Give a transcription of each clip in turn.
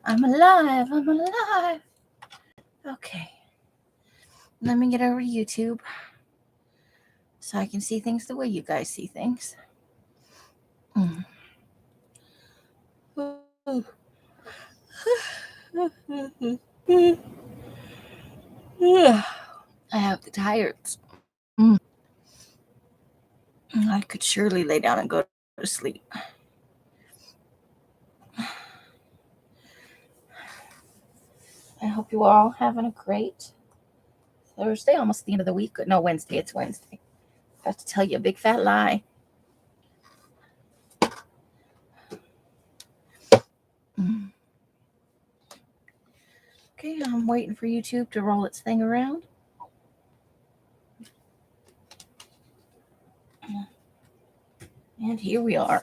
I'm alive. I'm alive. Okay. Let me get over to YouTube so I can see things the way you guys see things. I have the tired's. I could surely lay down and go to sleep. I hope you all having a great Thursday, almost the end of the week. No, Wednesday. It's Wednesday. I have to tell you a big fat lie. Okay, I'm waiting for YouTube to roll its thing around. And here we are.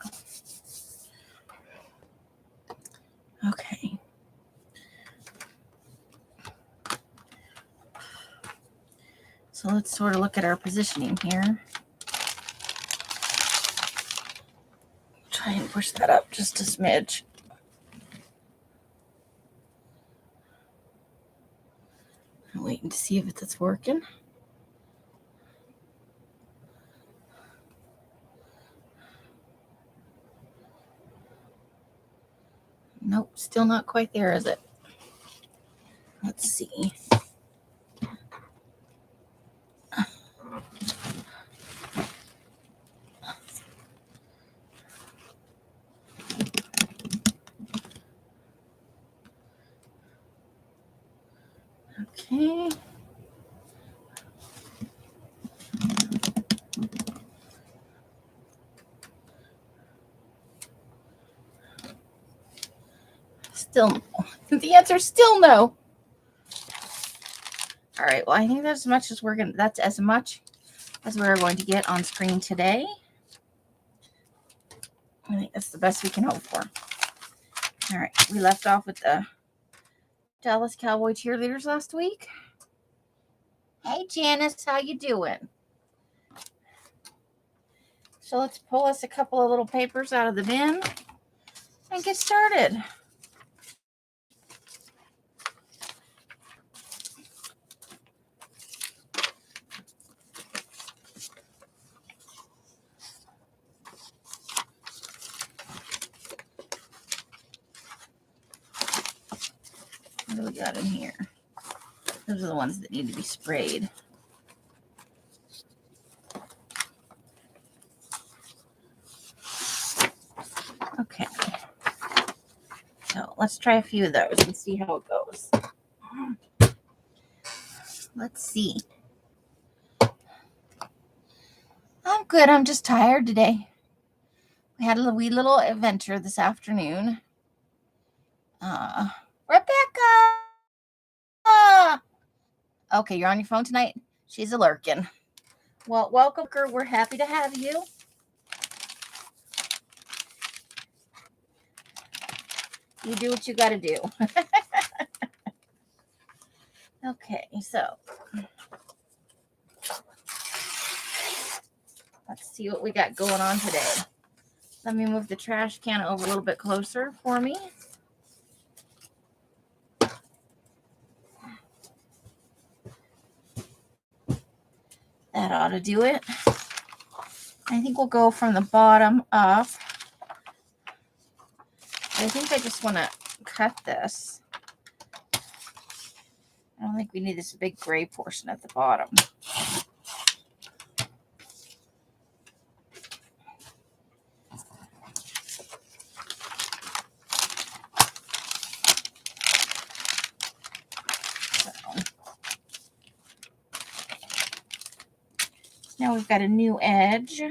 Okay. So let's sort of look at our positioning here. Try and push that up just a smidge. I'm waiting to see if it's working. Nope, still not quite there, is it? Let's see. Okay. Still no. The answer's still no. All right, well, I think that's as much as we're going to get on screen today. I think that's the best we can hope for. All right, we left off with the Dallas Cowboy cheerleaders last week. Hey, Janice, how you doing? So let's pull us a couple of little papers out of the bin and get started. What do we got in here? Those are the ones that need to be sprayed. Okay. So let's try a few of those and see how it goes. Let's see. I'm good. I'm just tired today. We had a wee little adventure this afternoon. Rebecca! Okay, you're on your phone tonight? She's a lurking. Well, welcome, Lurker. We're happy to have you. You do what you got to do. Okay, so let's see what we got going on today. Let me move the trash can over a little bit closer for me. That ought to do it. I think we'll go from the bottom up. I think I just want to cut this. I don't think we need this big gray portion at the bottom. Now we've got a new edge.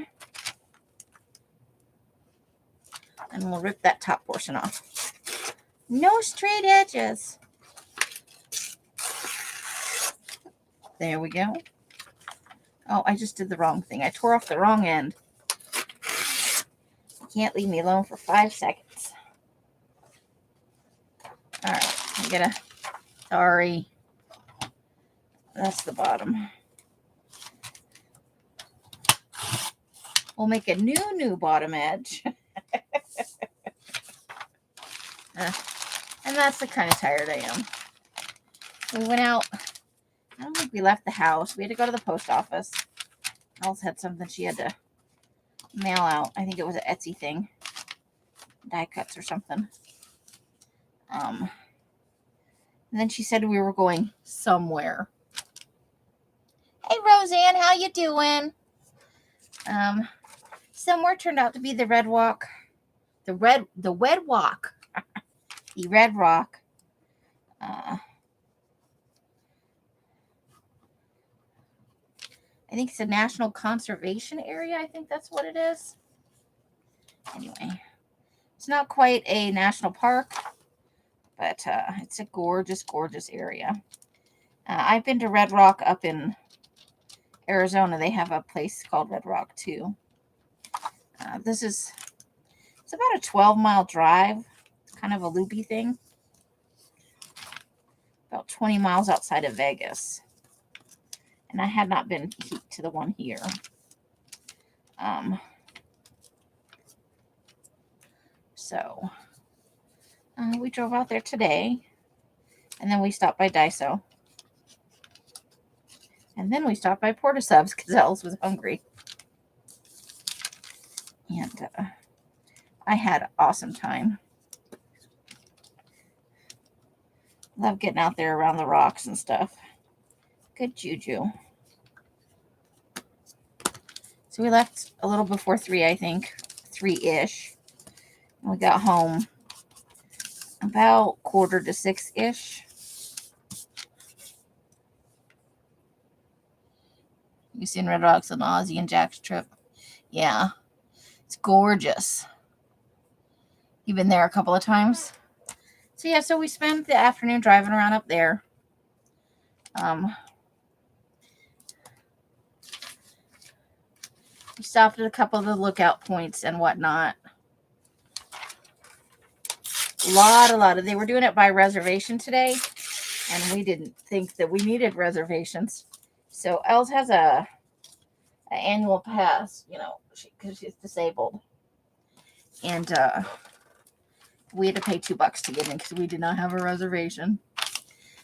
And we'll rip that top portion off. No straight edges. There we go. Oh, I just did the wrong thing. I tore off the wrong end. You can't leave me alone for 5 seconds. All right, I'm gonna, sorry. That's the bottom. We'll make a new bottom edge. And that's the kind of tired I am. We went out. I don't think we left the house. We had to go to the post office. Alice had something she had to mail out. I think it was an Etsy thing. Die cuts or something. And then she said we were going somewhere. Hey, Roseanne, how you doing? Somewhere turned out to be the Red Walk. The Red Walk. The Red Rock. I think it's a national conservation area. I think that's what it is. Anyway, it's not quite a national park, but it's a gorgeous, gorgeous area. I've been to Red Rock up in Arizona. They have a place called Red Rock too. It's about a 12-mile drive. It's kind of a loopy thing. About 20 miles outside of Vegas. And I had not been to the one here. So we drove out there today. And then we stopped by Daiso. And then we stopped by Porta Subs because Alice was hungry. And I had an awesome time. Love getting out there around the rocks and stuff. Good juju. So we left a little before 3, I think. 3-ish. And we got home about 5:45-ish. You seen Red Rocks on Ozzy and Jack's trip? Yeah. It's gorgeous. You've been there a couple of times? So yeah, so we spent the afternoon driving around up there. We stopped at a couple of the lookout points and whatnot. A lot of. They were doing it by reservation today, and we didn't think that we needed reservations. So Els has an annual pass, because she's disabled, and we had to pay $2 to get in because we did not have a reservation.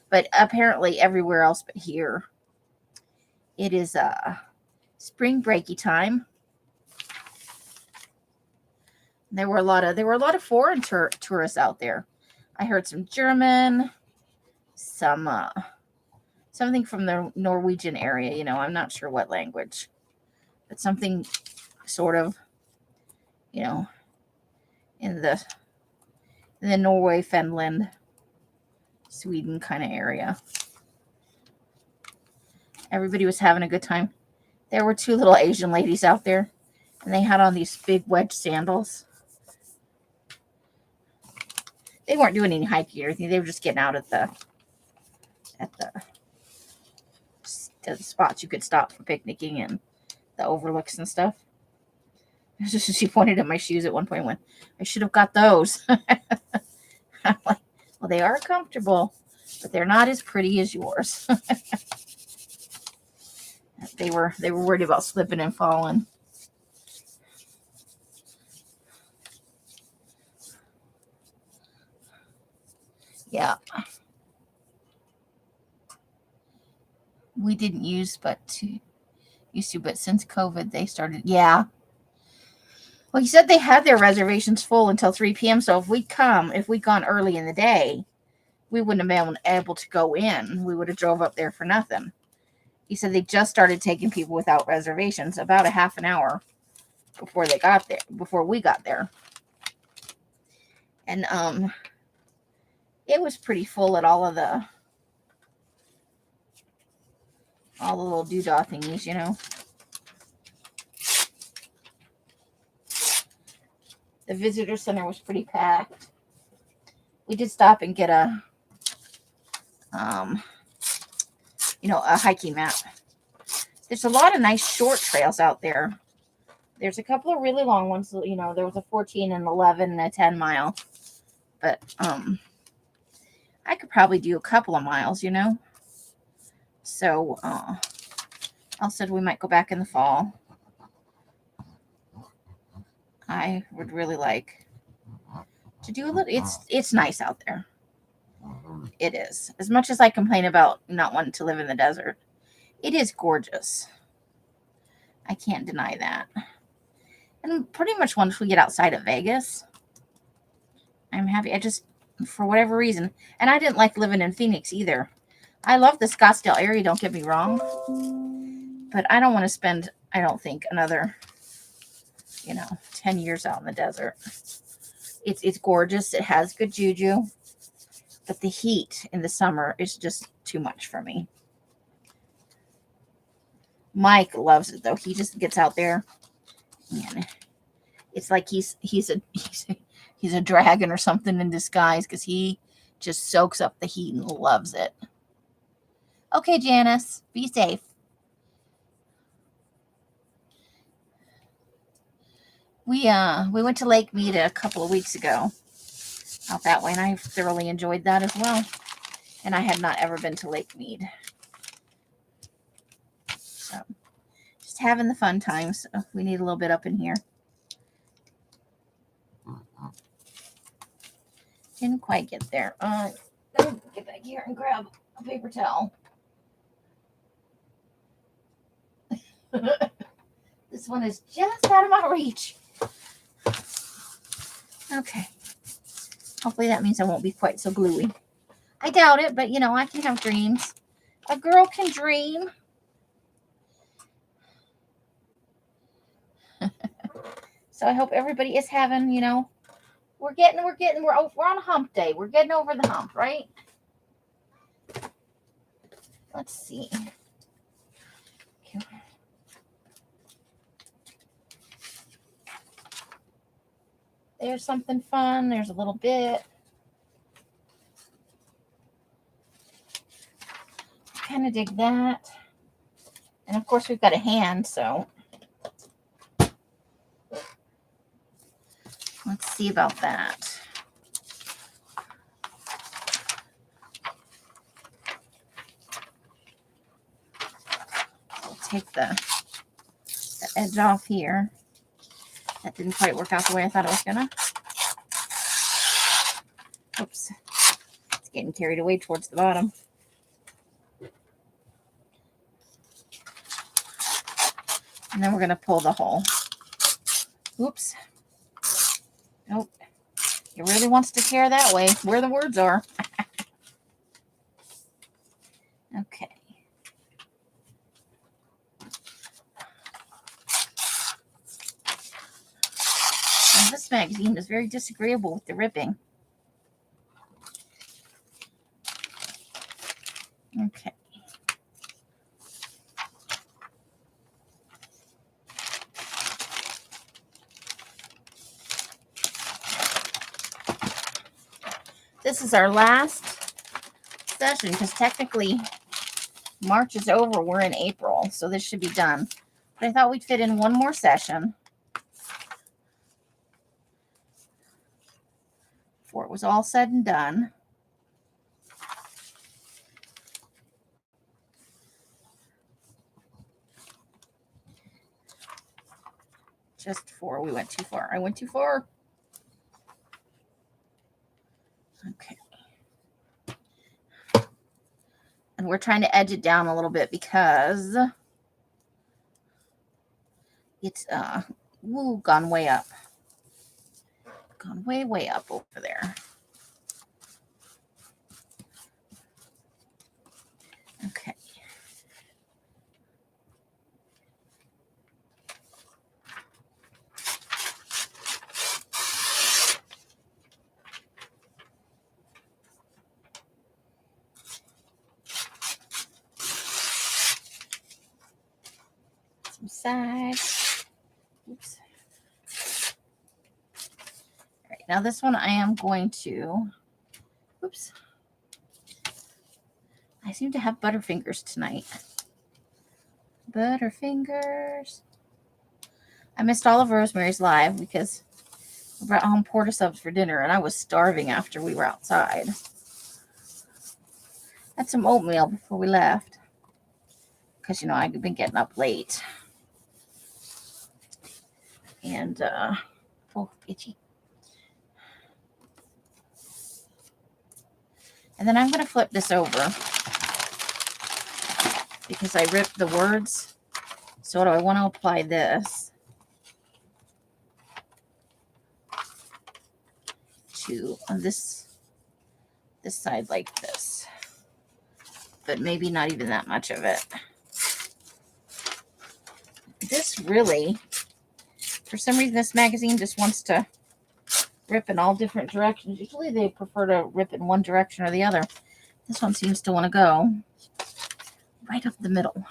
But apparently, everywhere else but here, it is spring breaky time. There were a lot of foreign tourists out there. I heard some German, something from the Norwegian area. I'm not sure what language, but something sort of, in the Norway, Finland, Sweden kind of area. Everybody was having a good time. There were 2 little Asian ladies out there, and they had on these big wedge sandals. They weren't doing any hiking or anything. They were just getting out at the spots you could stop for picnicking and the overlooks and stuff. She pointed at my shoes at one point and went, I should have got those. I'm like, well, they are comfortable, but they're not as pretty as yours. They were worried about slipping and falling. Yeah. We didn't used to, but since COVID, they started. Yeah. Well, he said they had their reservations full until 3 p.m. So if we'd gone early in the day, we wouldn't have been able to go in. We would have drove up there for nothing. He said they just started taking people without reservations about a half an hour before we got there. And it was pretty full at all the little doodah thingies, The visitor center was pretty packed. We did stop and get a hiking map. There's a lot of nice short trails out there. There's a couple of really long ones. There was a 14 and 11 and a 10 mile. But I could probably do a couple of miles, So I said we might go back in the fall. I would really like to do a little. It's nice out there. It is. As much as I complain about not wanting to live in the desert, it is gorgeous. I can't deny that. And pretty much once we get outside of Vegas, I'm happy. I just, for whatever reason, and I didn't like living in Phoenix either. I love the Scottsdale area, don't get me wrong. But I don't want to spend, I don't think, another, 10 years out in the desert. It's gorgeous. It has good juju. But the heat in the summer is just too much for me. Mike loves it though. He just gets out there and it's like he's a dragon or something in disguise because he just soaks up the heat and loves it. Okay, Janice, be safe. We went to Lake Mead a couple of weeks ago out that way, and I thoroughly enjoyed that as well. And I had not ever been to Lake Mead. So just having the fun times. So we need a little bit up in here. Didn't quite get there. Let me get back here and grab a paper towel. This one is just out of my reach. Okay. Hopefully that means I won't be quite so gluey. I doubt it, but I can have dreams. A girl can dream. So I hope everybody is having, we're on a hump day. We're getting over the hump, right? Let's see. Okay. There's something fun. There's a little bit. Kind of dig that. And of course we've got a hand, so let's see about that. I'll take the edge off here. That didn't quite work out the way I thought it was gonna. Oops. It's getting carried away towards the bottom. And then we're going to pull the hole. Oops. Nope. It really wants to tear that way, where the words are. Okay. Now, this magazine is very disagreeable with the ripping. Okay. This is our last session because technically March is over. We're in April, so this should be done. But I thought we'd fit in one more session before it was all said and done. Just before we went too far. I went too far. Okay. And we're trying to edge it down a little bit because it's gone way up. Gone way, way up over there. Okay. Some sides. Oops. All right, now this one I am going to, oops. I seem to have butterfingers tonight. Butterfingers. I missed all of Rosemary's Live because we brought home porta subs for dinner and I was starving after we were outside. Had some oatmeal before we left because, I've been getting up late. And, itchy. And then I'm going to flip this over because I ripped the words. So what do I want to apply this to on this side like this, but maybe not even that much of it. This really, for some reason, this magazine just wants to rip in all different directions. Usually they prefer to rip in one direction or the other. This one seems to want to go right up the middle.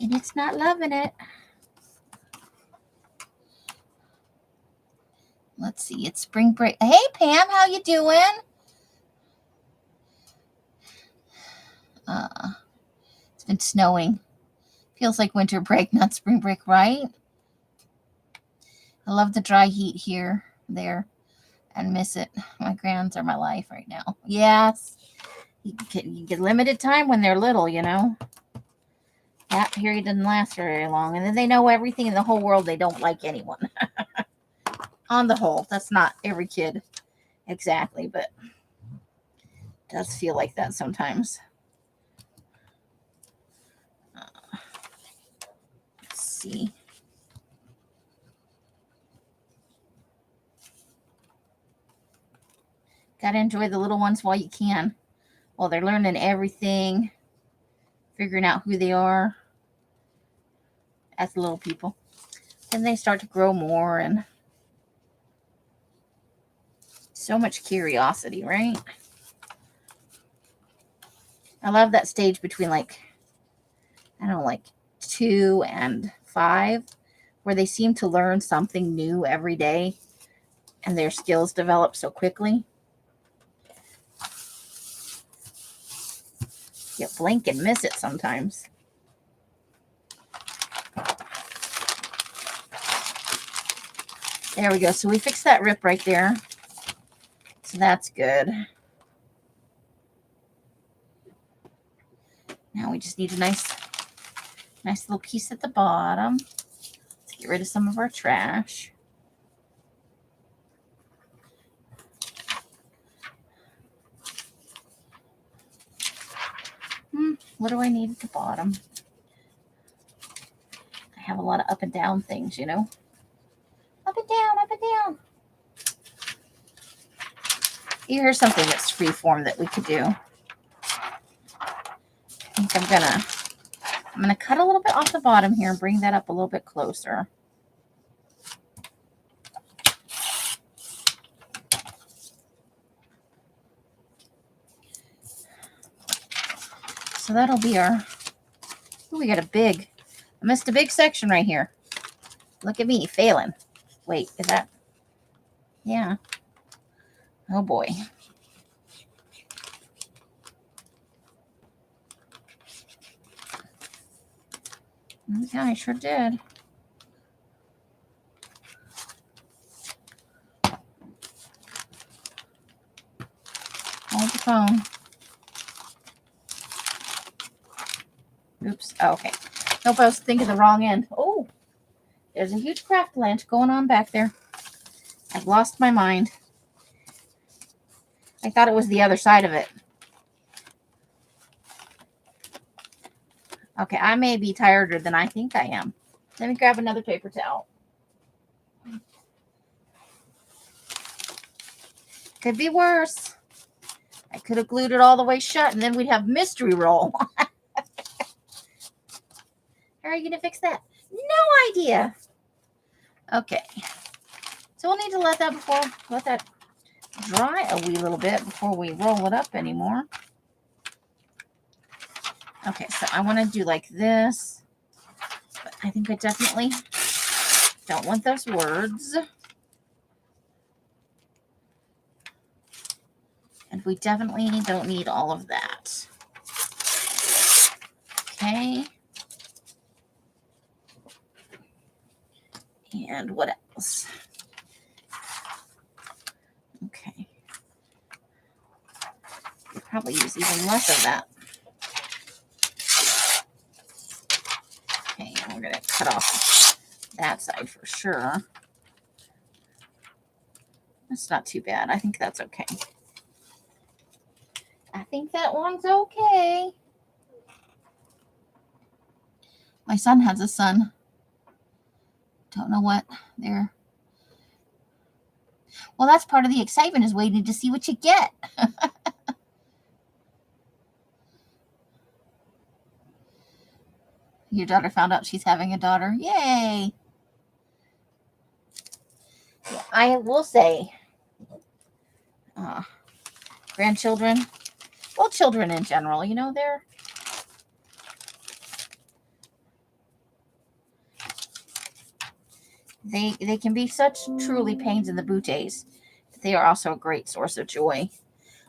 And it's not loving it. Let's see, it's spring break. Hey, Pam, how you doing? It's been snowing. Feels like winter break, not spring break, right? I love the dry heat here, there, and miss it. My grands are my life right now. Yes. You get limited time when they're little, you know. That period doesn't last very long. And then they know everything in the whole world. They don't like anyone. On the whole, that's not every kid exactly, but it does feel like that sometimes. Let's see. Gotta enjoy the little ones while you can. While they're learning everything, figuring out who they are as little people. Then they start to grow more and so much curiosity, right? I love that stage between like 2 and 5, where they seem to learn something new every day and their skills develop so quickly. You blink and miss it sometimes. There we go. So we fixed that rip right there. So that's good. Now we just need a nice little piece at the bottom. Let's get rid of some of our trash. What do I need at the bottom? I have a lot of up and down things, you know. Up and down, up and down. Here's something that's free form that we could do. I think I'm gonna cut a little bit off the bottom here and bring that up a little bit closer. So that'll be our, we got I missed a big section right here. Look at me, failing. Wait, is that, yeah. Oh boy. Yeah, I sure did. Hold the phone. Oops. Oh, okay. Nope, I was thinking the wrong end. Oh, there's a huge craft plant going on back there. I've lost my mind. I thought it was the other side of it. Okay, I may be tireder than I think I am. Let me grab another paper towel. Could be worse. I could have glued it all the way shut and then we'd have mystery roll. How are you going to fix that? No idea. Okay. So we'll need to let that dry a wee little bit before we roll it up anymore. Okay, so I want to do like this. But I think I definitely don't want those words. And we definitely don't need all of that. Okay. And what else? Okay. We'll probably use even less of that. we're going to cut off that side for sure. That's not too bad. I think that's okay. I think that one's okay. My son has a son. Don't know what they're... Well, that's part of the excitement, is waiting to see what you get. Your daughter found out she's having a daughter. Yay! Yeah, I will say, grandchildren, well, children in general, you know, they can be such truly pains in the booties. They are also a great source of joy.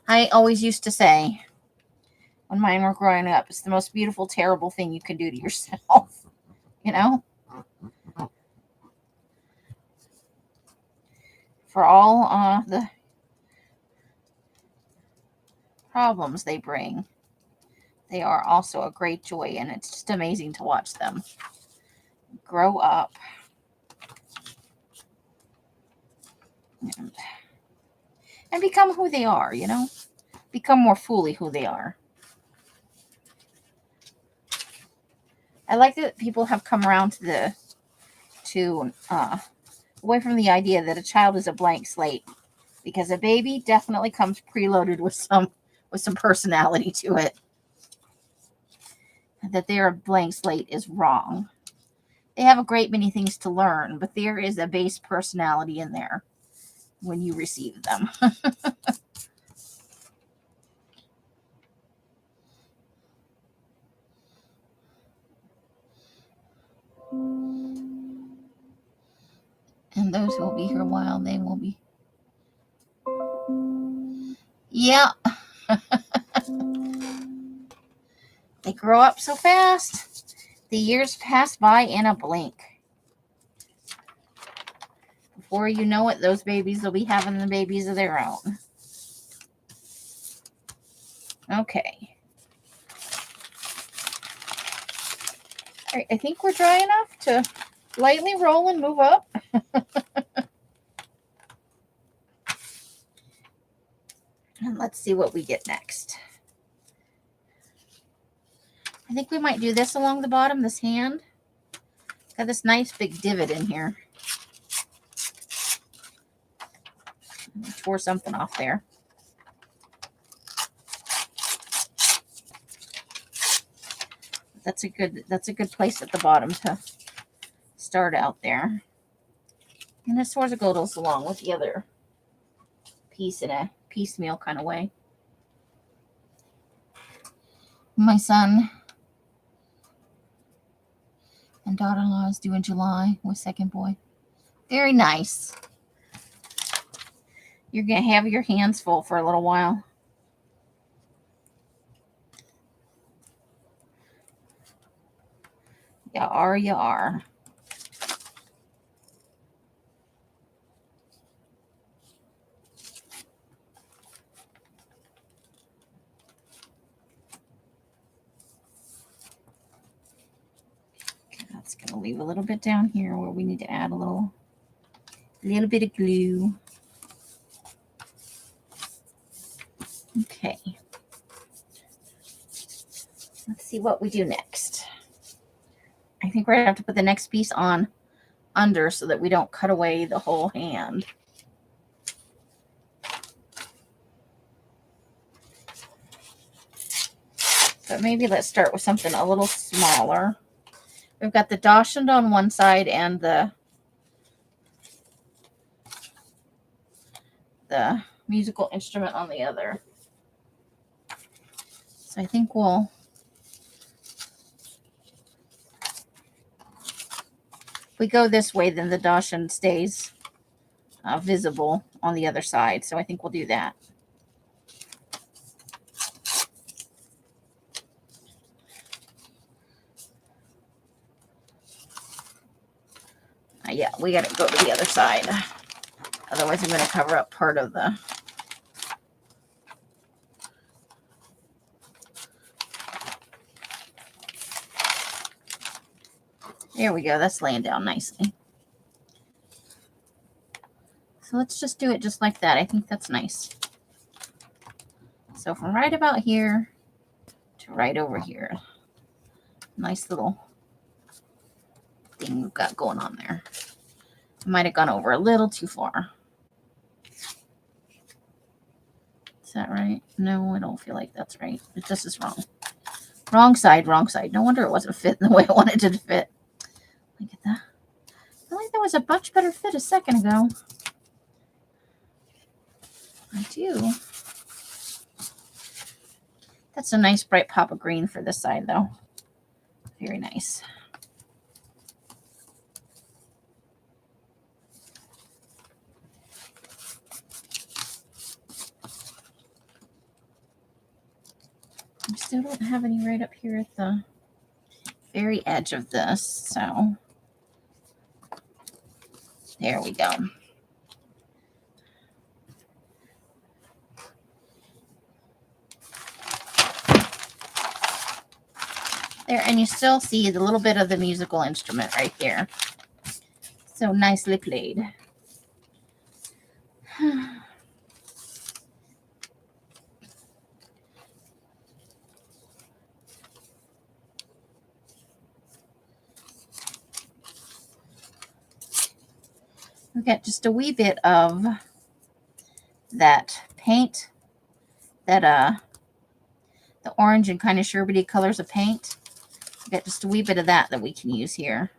I always used to say, when mine were growing up, it's the most beautiful, terrible thing you can do to yourself. You know? For all the problems they bring, they are also a great joy, and it's just amazing to watch them grow up and become who they are, you know? Become more fully who they are. I like that people have come around to away from the idea that a child is a blank slate, because a baby definitely comes preloaded with some personality to it. That they're a blank slate is wrong. They have a great many things to learn, but there is a base personality in there when you receive them. And those who will be here a while, they will be. Yeah. They grow up so fast. The years pass by in a blink. Before you know it, those babies will be having the babies of their own. Okay. All right, I think we're dry enough to lightly roll and move up. And let's see what we get next. I think we might do this along the bottom, this hand. Got this nice big divot in here. I tore something off there. That's a good place at the bottom to start out there. And this sort of goes along with the other piece in a piecemeal kind of way. My son and daughter-in-law is due in July with second boy. Very nice. You're going to have your hands full for a little while. You are, you are. Okay, that's going to leave a little bit down here where we need to add a little bit of glue. Okay. Let's see what we do next. I think we're going to have to put the next piece on under so that we don't cut away the whole hand. But maybe let's start with something a little smaller. We've got the dachshund on one side and the musical instrument on the other. So I think if we go this way, then the dachshund stays visible on the other side. So I think we'll do that. Yeah, we got to go to the other side. Otherwise, I'm going to cover up part of the... There we go. That's laying down nicely. So let's just do it just like that. I think that's nice. So from right about here to right over here. Nice little thing we've got going on there. Might have gone over a little too far. Is that right? No, I don't feel like that's right. This is wrong. Wrong side, wrong side. No wonder it wasn't fitting the way I wanted it to fit. Look at that. I feel like there was a much better fit a second ago. I do. That's a nice bright pop of green for this side, though. Very nice. I still don't have any right up here at the very edge of this, so there we go. There, and you still see the little bit of the musical instrument right here. So nicely played. We got just a wee bit of that paint, that the orange and kind of sherbety colors of paint. We got just a wee bit of that we can use here.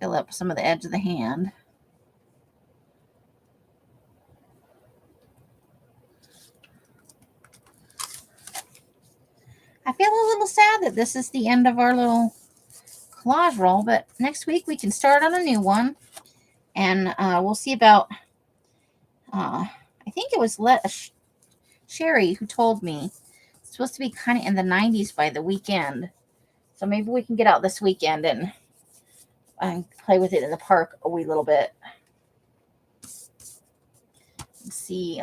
Fill up some of the edge of the hand. I feel a little sad that this is the end of our little collage roll, but next week we can start on a new one, and we'll see about, I think it was Sherry who told me it's supposed to be kind of in the 90s by the weekend, so maybe we can get out this weekend and play with it in the park a wee little bit. Let's see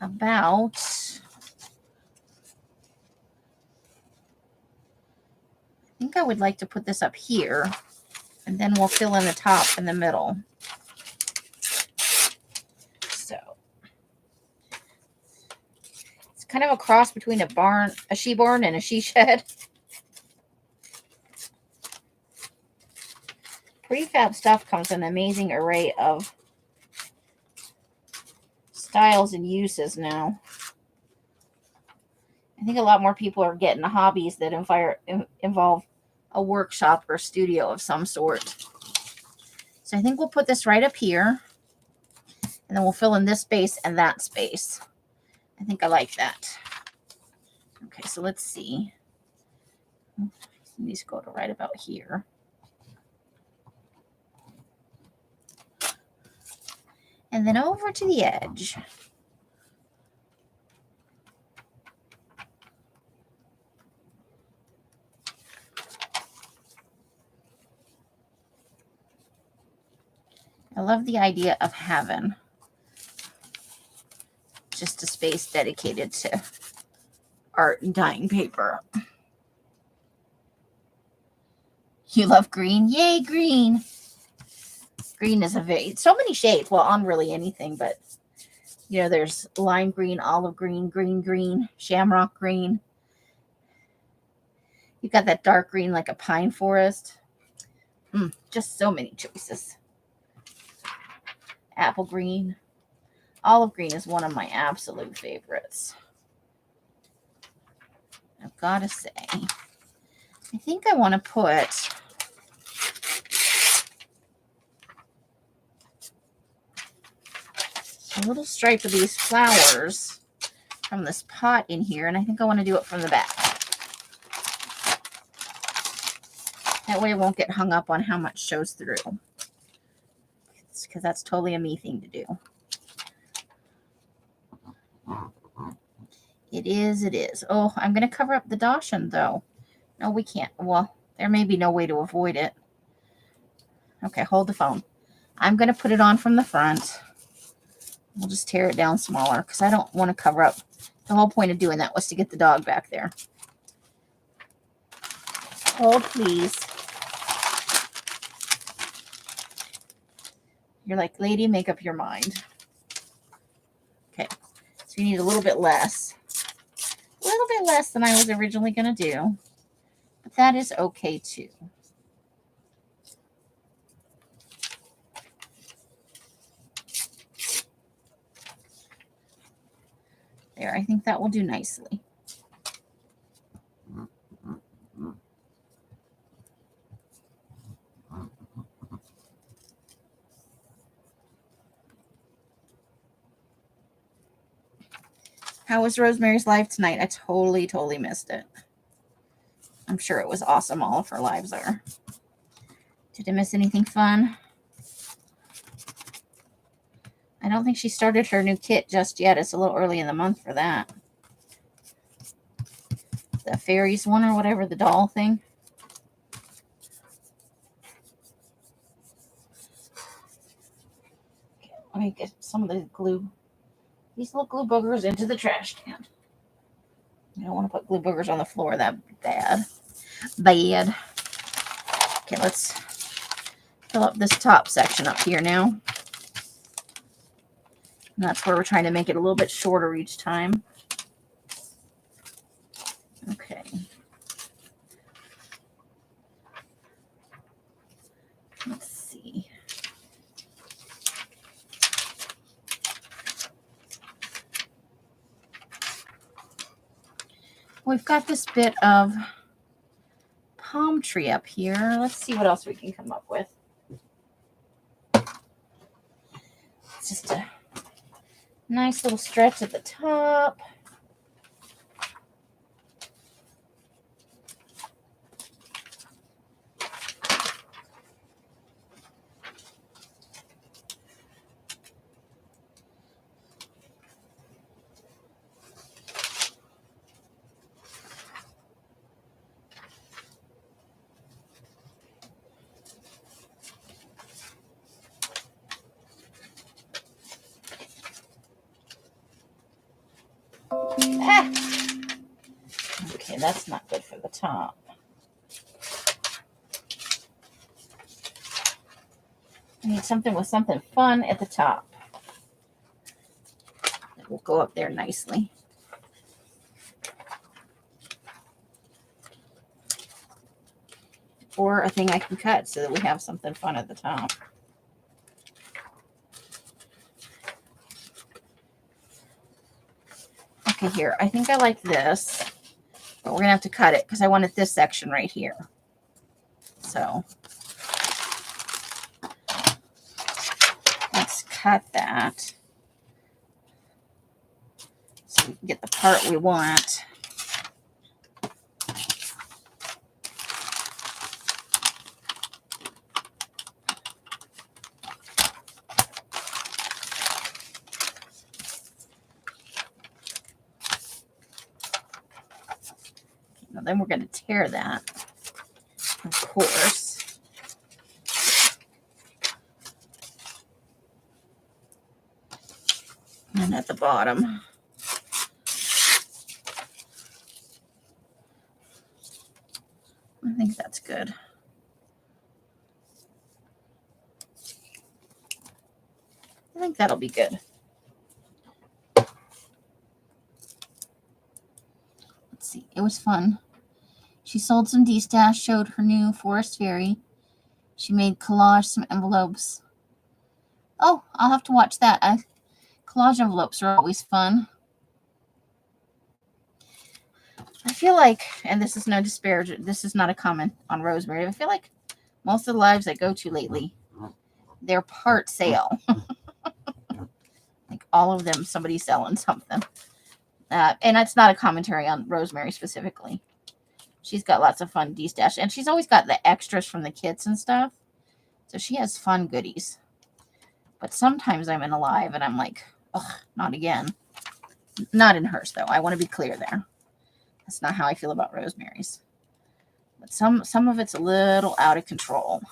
about... I think I would like to put this up here, and then we'll fill in the top in the middle. So it's kind of a cross between a she barn and a she shed. Prefab stuff comes in an amazing array of styles and uses now. I think a lot more people are getting hobbies that involve a workshop or studio of some sort. So I think we'll put this right up here, and then we'll fill in this space and that space. I think I like that. Okay, so let's see. These go to right about here. And then over to the edge. I love the idea of having just a space dedicated to art and dyeing paper. You love green? Yay, green! Green is so many shades. Well, on really anything, but you know, there's lime green, olive green, green, shamrock green. You've got that dark green like a pine forest. Just so many choices. Apple green. Olive green is one of my absolute favorites. I've got to say, I think I want to put a little stripe of these flowers from this pot in here, and I think I want to do it from the back. That way it won't get hung up on how much shows through. Because that's totally a me thing to do. It is. Oh, I'm going to cover up the Dachshund, though. No, we can't. Well, there may be no way to avoid it. Okay, hold the phone. I'm going to put it on from the front. We'll just tear it down smaller because I don't want to cover up. The whole point of doing that was to get the dog back there. Hold, please. You're like, lady, make up your mind. Okay, so you need a little bit less. A little bit less than I was originally going to do. But that is okay too. There, I think that will do nicely. How was Rosemary's live tonight? I totally missed it. I'm sure it was awesome. All of her lives are. Did I miss anything fun? I don't think she started her new kit just yet. It's a little early in the month for that. The fairies one or whatever, the doll thing. Okay, let me get some of the glue. These little glue boogers into the trash can. I don't want to put glue boogers on the floor. That'd be bad. Bad. Okay, let's fill up this top section up here now. And that's where we're trying to make it a little bit shorter each time. Okay. Let's see. We've got this bit of palm tree up here. Let's see what else we can come up with. It's just a nice little stretch at the top. Okay, that's not good for the top. I need something with something fun at the top. That will go up there nicely. Or a thing I can cut so that we have something fun at the top. Okay, here. I think I like this. But we're going to have to cut it because I wanted this section right here. So let's cut that so we can get the part we want. Now then we're going to tear that, of course. And at the bottom. I think that's good. I think that'll be good. Let's see. It was fun. She sold some D-stash, showed her new forest fairy. She made collage some envelopes. Oh, I'll have to watch that. Collage envelopes are always fun. I feel like, and this is no disparagement, this is not a comment on Rosemary. I feel like most of the lives I go to lately, they're part sale. Like all of them, somebody's selling something. And that's not a commentary on Rosemary specifically. She's got lots of fun D-stash. And she's always got the extras from the kits and stuff. So she has fun goodies. But sometimes I'm in a live and I'm like, ugh, not again. Not in hers, though. I want to be clear there. That's not how I feel about Rosemary's. But some of it's a little out of control.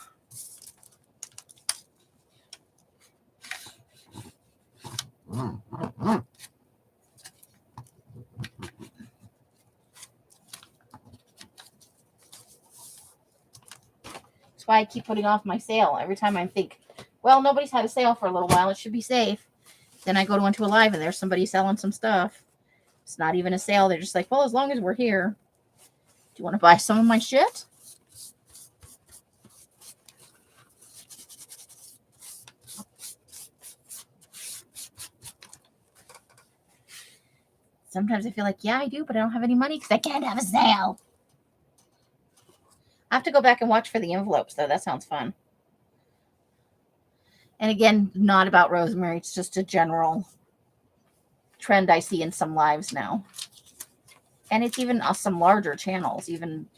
That's why I keep putting off my sale. Every time I think Well, nobody's had a sale for a little while. It should be safe. Then I go into a live and there's somebody selling some stuff. It's not even a sale. They're just like, well, as long as we're here. Do you want to buy some of my shit? Sometimes I feel like, yeah, I do, but I don't have any money because I can't have a sale. I have to go back and watch for the envelopes, though. That sounds fun. And again, not about rosemary. It's just a general trend I see in some lives now. And it's even some larger channels, even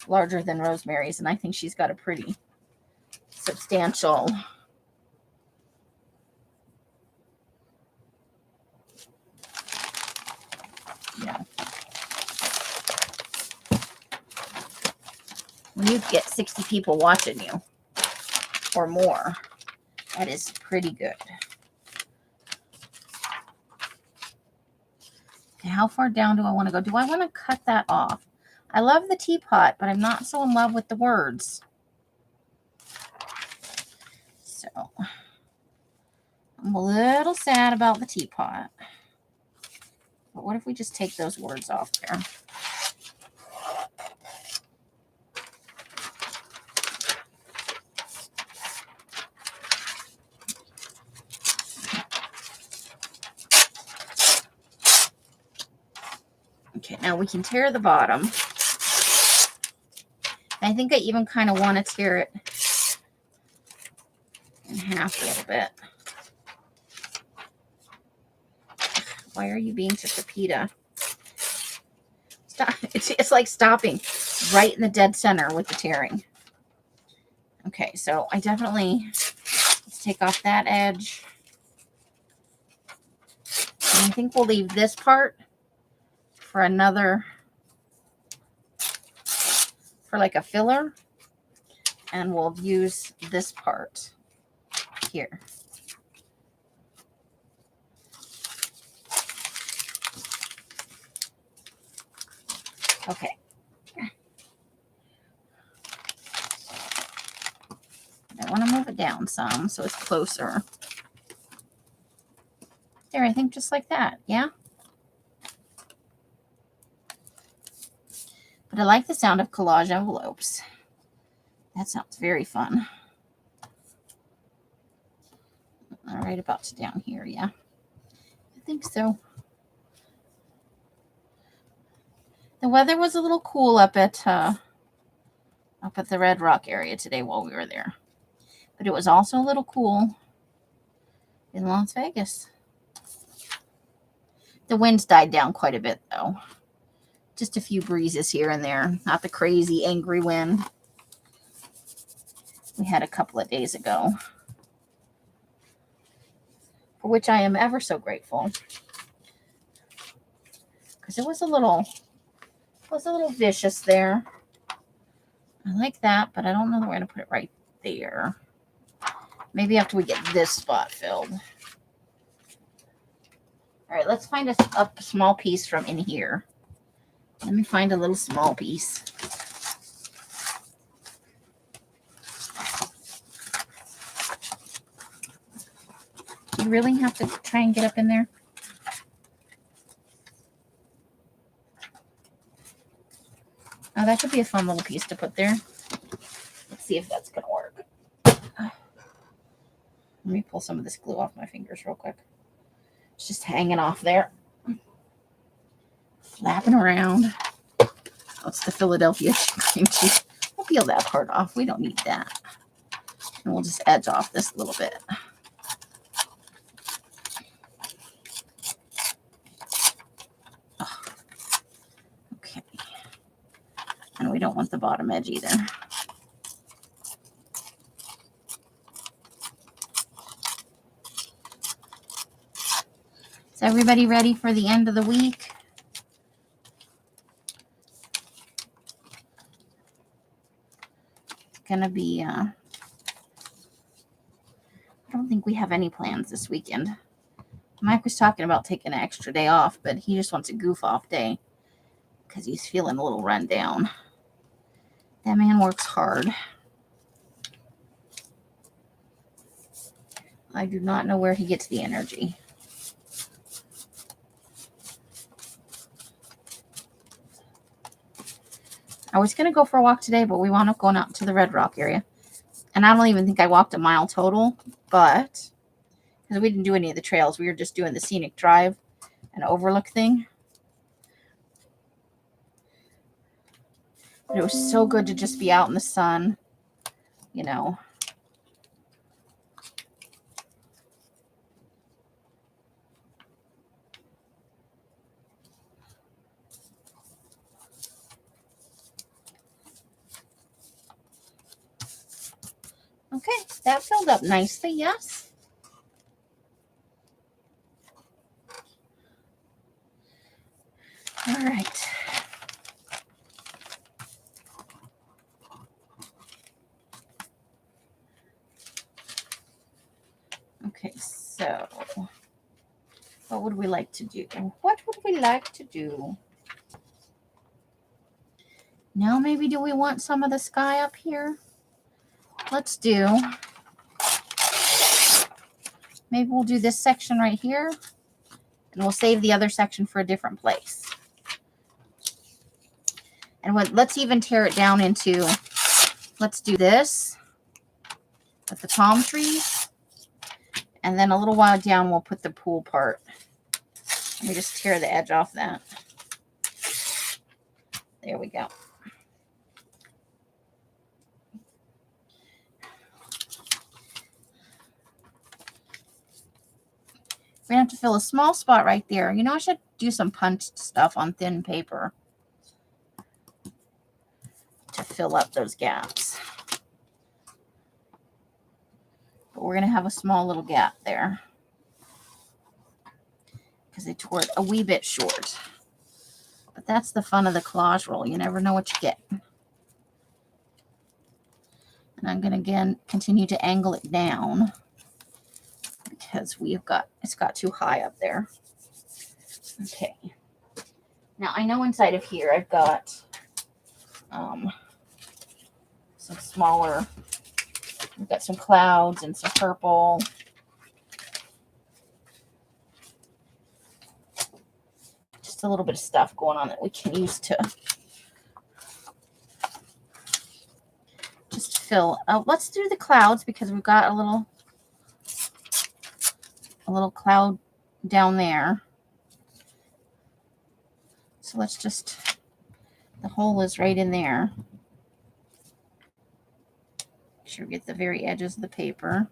larger than Rosemary's. And I think she's got a pretty substantial... when you get 60 people watching you or more, that is pretty good. Okay, how far down do I want to go? Do I want to cut that off? I love the teapot, but I'm not so in love with the words. So I'm a little sad about the teapot. But what if we just take those words off there? Okay, now we can tear the bottom. I think I even kind of want to tear it in half a little bit. Why are you being such a PETA? Stop. It's like stopping right in the dead center with the tearing. Okay, so I definitely, let's take off that edge. And I think we'll leave this part for another, for like a filler. And we'll use this part here. Okay. I want to move it down some so it's closer. There, I think just like that, yeah? But I like the sound of collage envelopes. That sounds very fun. All right, about to down here, yeah. I think so. The weather was a little cool up at the Red Rock area today while we were there. But it was also a little cool in Las Vegas. The winds died down quite a bit, though. Just a few breezes here and there. Not the crazy, angry wind we had a couple of days ago. For which I am ever so grateful. Because it was a little vicious there. I like that, but I don't know that we're going to put it right there. Maybe after we get this spot filled. All right, let's find a small piece from in here. Let me find a little small piece. You really have to try and get up in there? Oh, that could be a fun little piece to put there. Let's see if that's going to work. Let me pull some of this glue off my fingers real quick. It's just hanging off there. Flapping around. Oh, it's the Philadelphia cream cheese. We'll peel that part off. We don't need that. And we'll just edge off this a little bit. Oh. Okay. And we don't want the bottom edge either. Is everybody ready for the end of the week? It's going to be, I don't think we have any plans this weekend. Mike was talking about taking an extra day off, but he just wants a goof off day because he's feeling a little run down. That man works hard. I do not know where he gets the energy. I was going to go for a walk today, but we wound up going out to the Red Rock area. And I don't even think I walked a mile total, but because we didn't do any of the trails, we were just doing the scenic drive and overlook thing. But it was so good to just be out in the sun, you know. Okay, that filled up nicely, yes. All right. Okay, so what would we like to do? What would we like to do? Now maybe do we want some of the sky up here? Let's do, maybe we'll do this section right here, and we'll save the other section for a different place. And let's even tear it down into, let's do this with the palm trees, and then a little while down we'll put the pool part. Let me just tear the edge off that. There we go. We're going to have to fill a small spot right there. You know, I should do some punched stuff on thin paper to fill up those gaps. But we're going to have a small little gap there because they tore it a wee bit short. But that's the fun of the collage roll. You never know what you get. And I'm going to, again, continue to angle it down because it's got too high up there. Okay. Now, I know inside of here I've got some smaller, we've got some clouds and some purple. Just a little bit of stuff going on that we can use to just fill. Let's do the clouds because we've got a little cloud down there. So let's just, the hole is right in there. Make sure we get the very edges of the paper.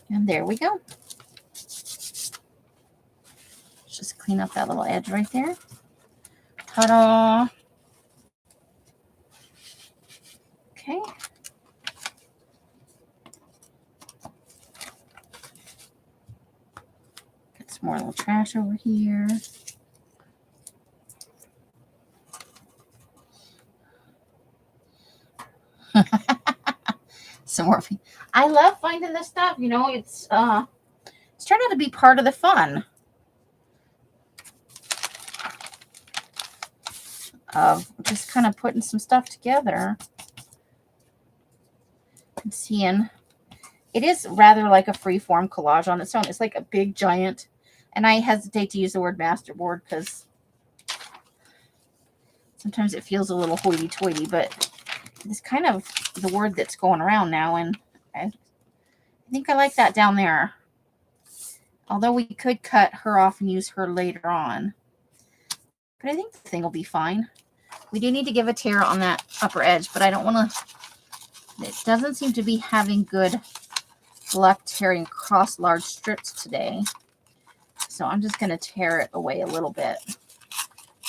And there we go. Just clean up that little edge right there. Ta-da! Okay. Get some more little trash over here. Some more. I love finding this stuff. You know, it's turned out to be part of the fun of just kind of putting some stuff together and seeing. It is rather like a free-form collage on its own. It's like a big giant, and I hesitate to use the word masterboard because sometimes it feels a little hoity-toity, but it's kind of the word that's going around now, and I think I like that down there. Although we could cut her off and use her later on. But I think the thing will be fine. We do need to give a tear on that upper edge, but I don't want to. It doesn't seem to be having good luck tearing across large strips today. So I'm just going to tear it away a little bit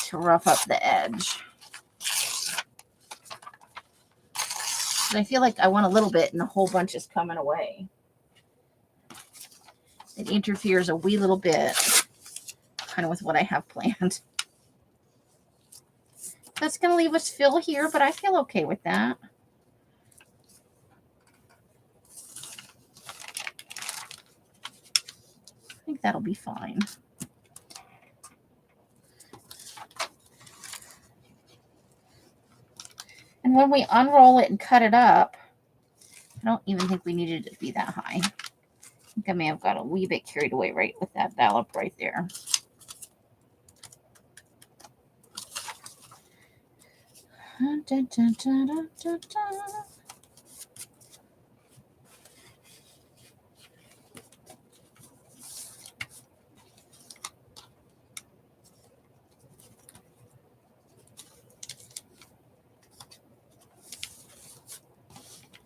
to rough up the edge. But I feel like I want a little bit and a whole bunch is coming away. It interferes a wee little bit kind of with what I have planned. That's going to leave us fill here, but I feel okay with that. I think that'll be fine. And And when we unroll it and cut it up, I don't even think we needed it to be that high. I think I may have got a wee bit carried away right with that dollop right there. Dun, dun, dun, dun, dun, dun.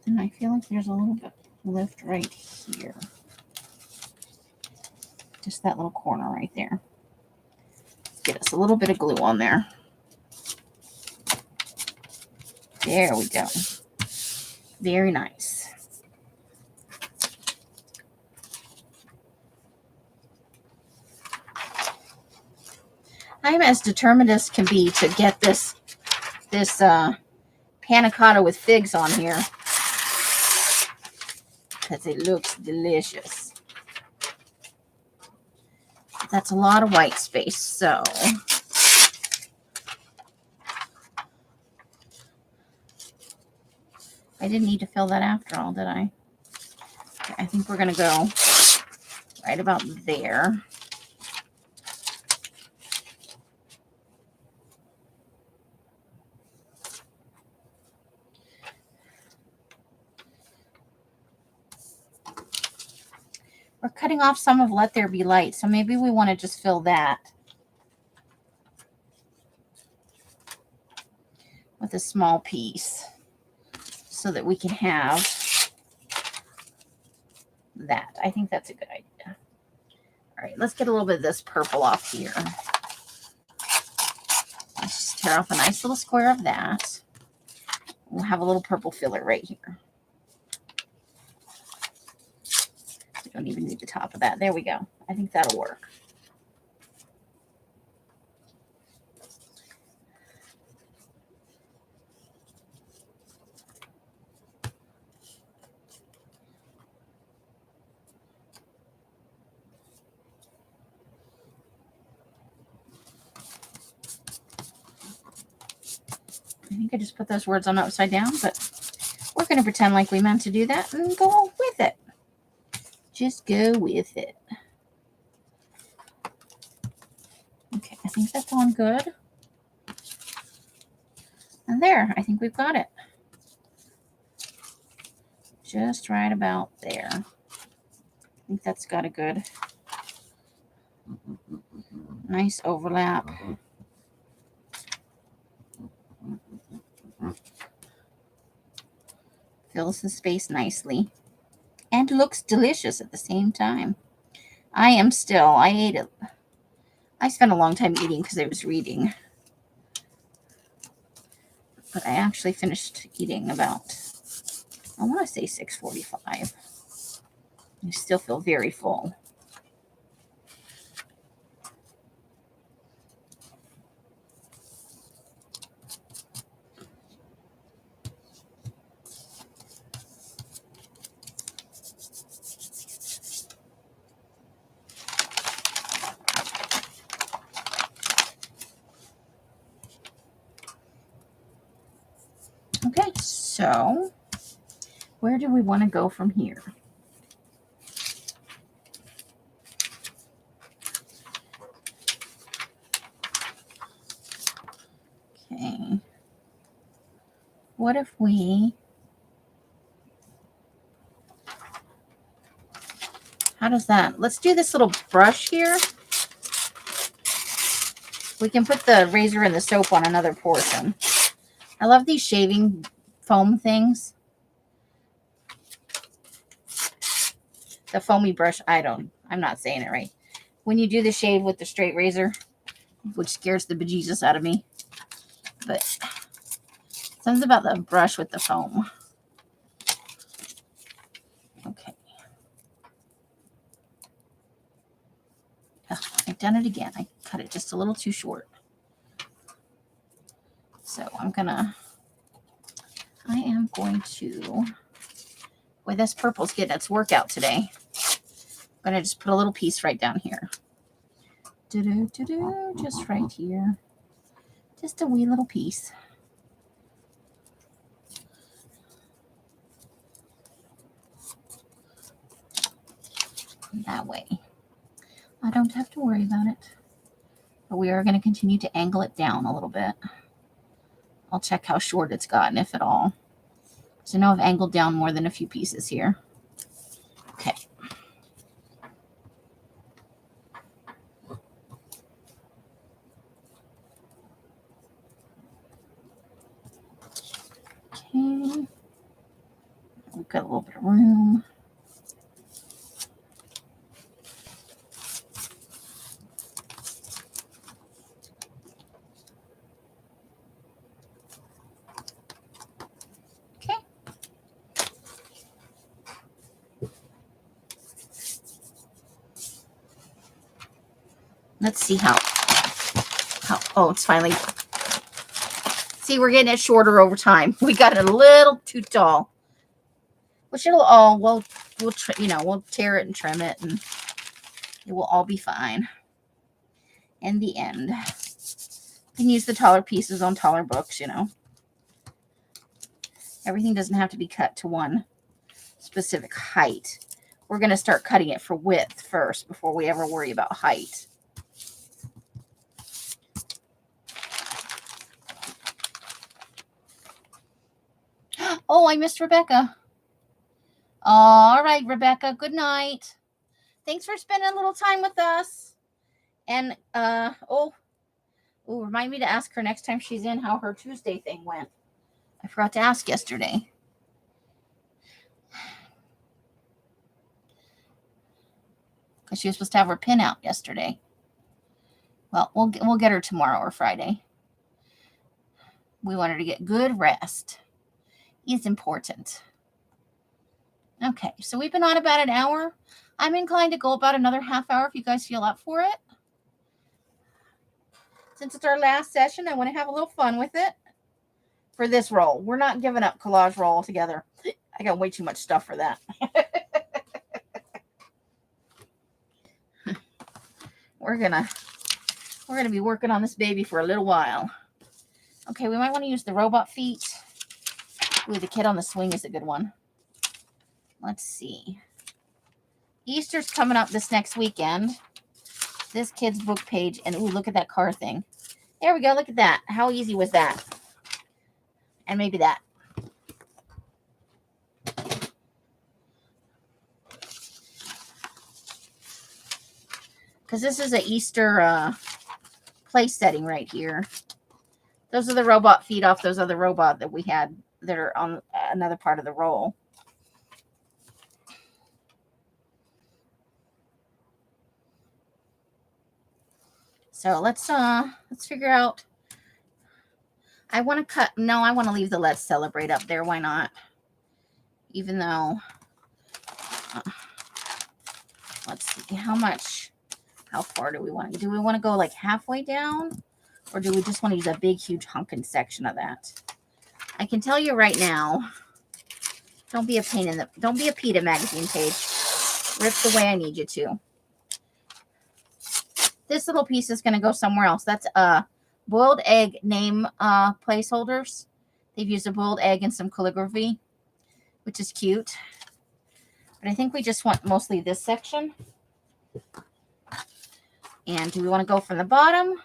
And I feel like there's a little bit lift right here. Just that little corner right there. Get us a little bit of glue on there. There we go. Very nice. I'm as determined as can be to get this panna cotta with figs on here because it looks delicious. That's a lot of white space, so I didn't need to fill that after all, did I? Okay, I think we're going to go right about there. We're cutting off some of Let There Be Light, so maybe we want to just fill that with a small piece so that we can have that. I think that's a good idea. All right, let's get a little bit of this purple off here. Let's just tear off a nice little square of that. We'll have a little purple filler right here. We don't even need the top of that. There we go. I think that'll work. I think I just put those words on upside down, but we're going to pretend like we meant to do that and go with it. Just go with it. Okay, I think that's on good. And there, I think we've got it. Just right about there. I think that's got a good, nice overlap. Fills the space nicely. And looks delicious at the same time. I ate it. I spent a long time eating because I was reading. But I actually finished eating about, I want to say 6:45. I still feel very full. Okay, so where do we want to go from here? Okay. What if how does that? Let's do this little brush here. We can put the razor and the soap on another portion. I love these shaving foam things. The foamy brush, I'm not saying it right. When you do the shave with the straight razor, which scares the bejesus out of me. But something about the brush with the foam. Okay. Ugh, I've done it again. I cut it just a little too short. So I am going to, boy, this purple's getting its workout today. I'm going to just put a little piece right down here. Just right here. Just a wee little piece. That way I don't have to worry about it. But we are going to continue to angle it down a little bit. I'll check how short it's gotten, if at all. So I know I've angled down more than a few pieces here. Okay. Okay. We've got a little bit of room. Okay. Let's see how, oh, it's finally, see, we're getting it shorter over time. We got it a little too tall. Which it'll all, we'll tear it and trim it, and it will all be fine in the end. You can use the taller pieces on taller books, Everything doesn't have to be cut to one specific height. We're going to start cutting it for width first before we ever worry about height. Oh, I missed Rebecca. All right, Rebecca, good night. Thanks for spending a little time with us. And, remind me to ask her next time she's in how her Tuesday thing went. I forgot to ask yesterday. Because she was supposed to have her pin out yesterday. Well, we'll get her tomorrow or Friday. We want her to get good rest. It's important. Okay, so we've been on about an hour. I'm inclined to go about another half hour if you guys feel up for it. Since it's our last session, I want to have a little fun with it for this roll. We're not giving up collage roll altogether. I got way too much stuff for that. We're gonna be working on this baby for a little while. Okay, we might want to use the robot feet. Ooh, the kid on the swing is a good one. Let's see. Easter's coming up this next weekend. This kid's book page, and ooh, look at that car thing. There we go. Look at that. How easy was that? And maybe that. Because this is an Easter place setting right here. Those are the robot feet off those other robot that we had that are on another part of the roll. So let's figure out. I want to cut. No, I want to leave the Let's Celebrate up there. Why not? Even though, let's see how far do we want to? Do we want to go like halfway down, or do we just want to use a big, huge hunkin' section of that? I can tell you right now. Don't be a PETA magazine page. Rip the way I need you to. This little piece is going to go somewhere else. That's boiled egg name placeholders. They've used a boiled egg and some calligraphy, which is cute. But I think we just want mostly this section. And do we want to go from the bottom?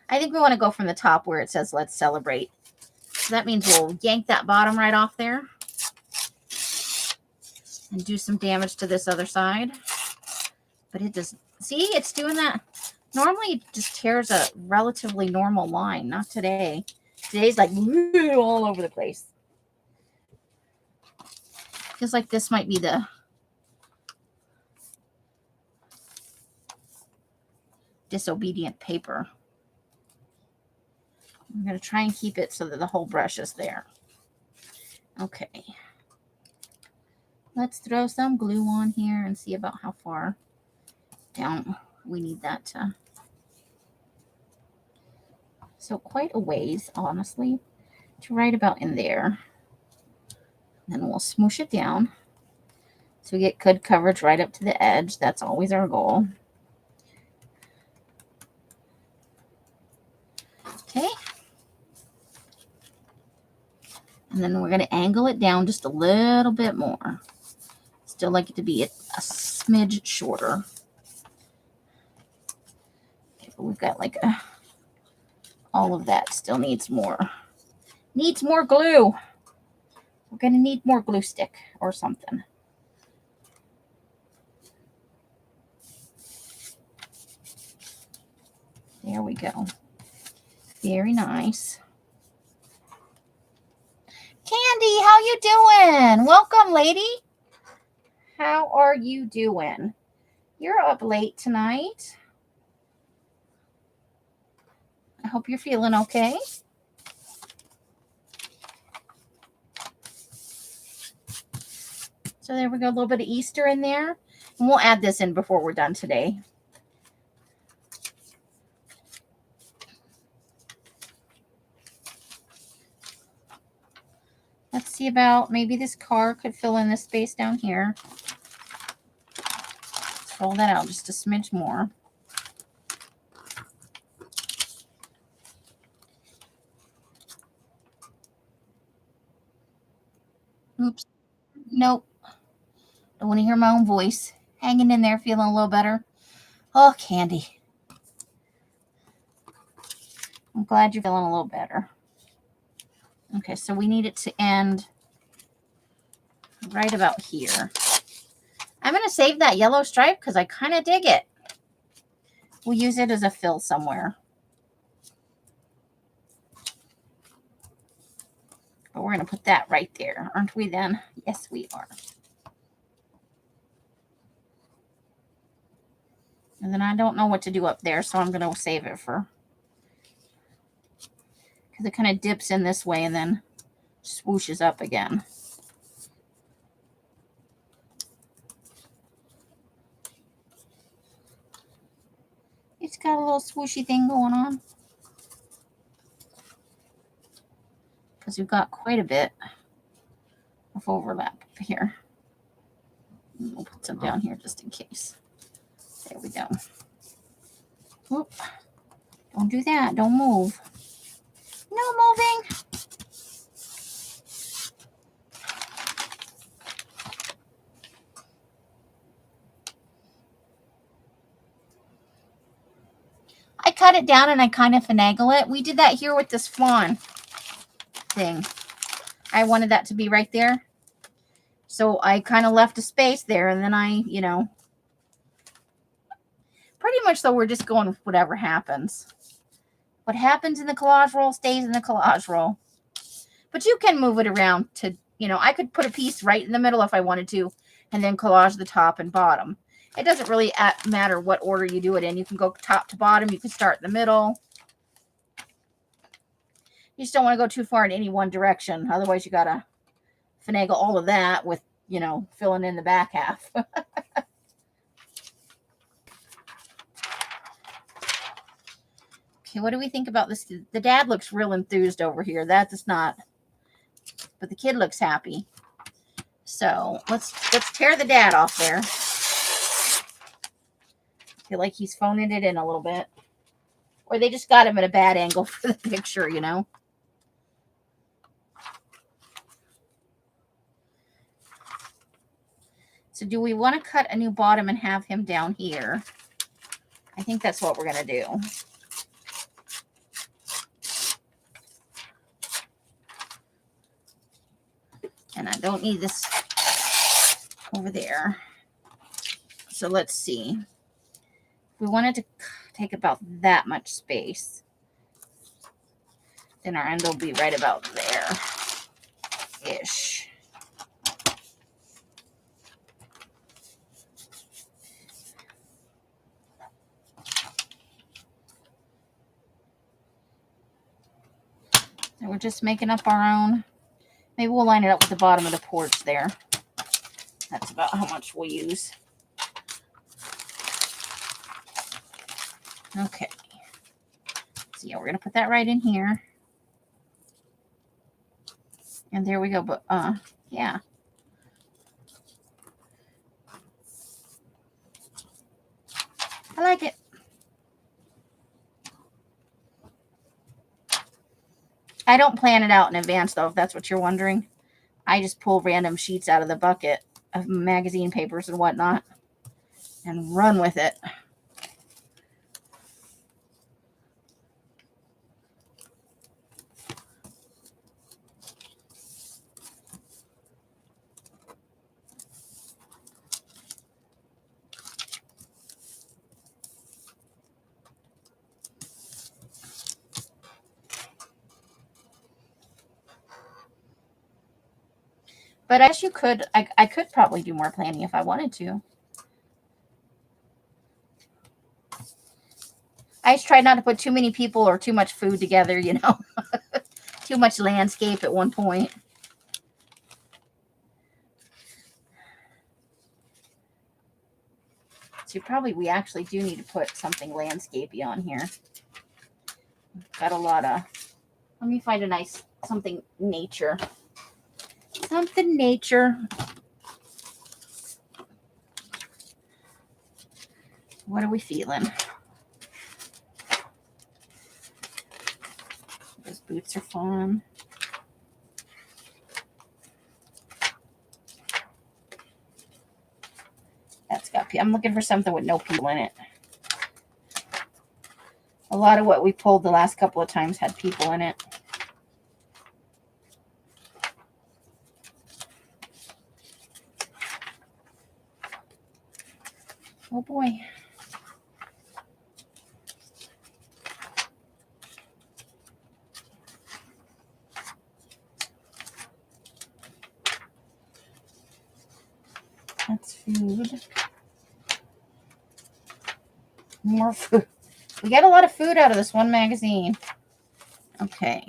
I think we want to go from the top where it says Let's Celebrate. So that means we'll yank that bottom right off there. And do some damage to this other side. But it does. See, it's doing that. Normally, it just tears a relatively normal line. Not today. Today's like all over the place. Feels like this might be the disobedient paper. I'm going to try and keep it so that the whole brush is there. Okay. Let's throw some glue on here and see about how far down we need that to. So quite a ways, honestly, to right about in there. Then we'll smoosh it down so we get good coverage right up to the edge. That's always our goal. Okay. And then we're going to angle it down just a little bit more. Still like it to be a smidge shorter. Okay, but we've got like all of that still needs more. Needs more glue. We're going to need more glue stick or something. There we go. Very nice. Candy, how you doing? Welcome, lady. How are you doing? You're up late tonight. I hope you're feeling okay. So there we go, a little bit of Easter in there. And we'll add this in before we're done today. Let's see about maybe this car could fill in this space down here. Let's roll that out just a smidge more. Oops. Nope. Don't want to hear my own voice. Hanging in there, feeling a little better. Oh, Candy. I'm glad you're feeling a little better. Okay, so we need it to end right about here. I'm going to save that yellow stripe because I kind of dig it. We'll use it as a fill somewhere. But we're going to put that right there, aren't we then? Yes, we are. And then I don't know what to do up there, so I'm going to save it for... because it kind of dips in this way and then swooshes up again. It's got a little swooshy thing going on. Because we've got quite a bit of overlap up here. We'll put some down here just in case. There we go. Whoop. Don't do that. Don't move. No moving. I cut it down and I kind of finagle it. We did that here with this fawn thing. I wanted that to be right there. So I kind of left a space there and then I, you know, pretty much though we're just going with whatever happens. What happens in the collage roll stays in the collage roll. But you can move it around to, you know, I could put a piece right in the middle if I wanted to and then collage the top and bottom. It doesn't really matter what order you do it in. You can go top to bottom. You can start in the middle. You just don't want to go too far in any one direction. Otherwise, you got to finagle all of that with, you know, filling in the back half. Okay, what do we think about this? The dad looks real enthused over here. That is not, but the kid looks happy. So let's tear the dad off there. I feel like he's phoning it in a little bit. Or they just got him at a bad angle for the picture, you know. So do we want to cut a new bottom and have him down here? I think that's what we're going to do. And I don't need this over there. So let's see. If we wanted to take about that much space, then our end will be right about there-ish. And we're just making up our own. Maybe we'll line it up with the bottom of the porch there. That's about how much we'll use. Okay. So yeah, we're going to put that right in here. And there we go. But, yeah. I like it. I don't plan it out in advance, though, if that's what you're wondering. I just pull random sheets out of the bucket of magazine papers and whatnot. and run with it. But I guess you could, I could probably do more planning if I wanted to. I just tried not to put too many people or too much food together, you know. Too much landscape at one point. So we actually do need to put something landscapey on here. Got a lot of, let me find a nice, something nature. Something nature. What are we feeling? Those boots are fun. That's got people. I'm looking for something with no people in it. A lot of what we pulled the last couple of times had people in it. Oh boy. That's food. More food. We get a lot of food out of this one magazine. Okay.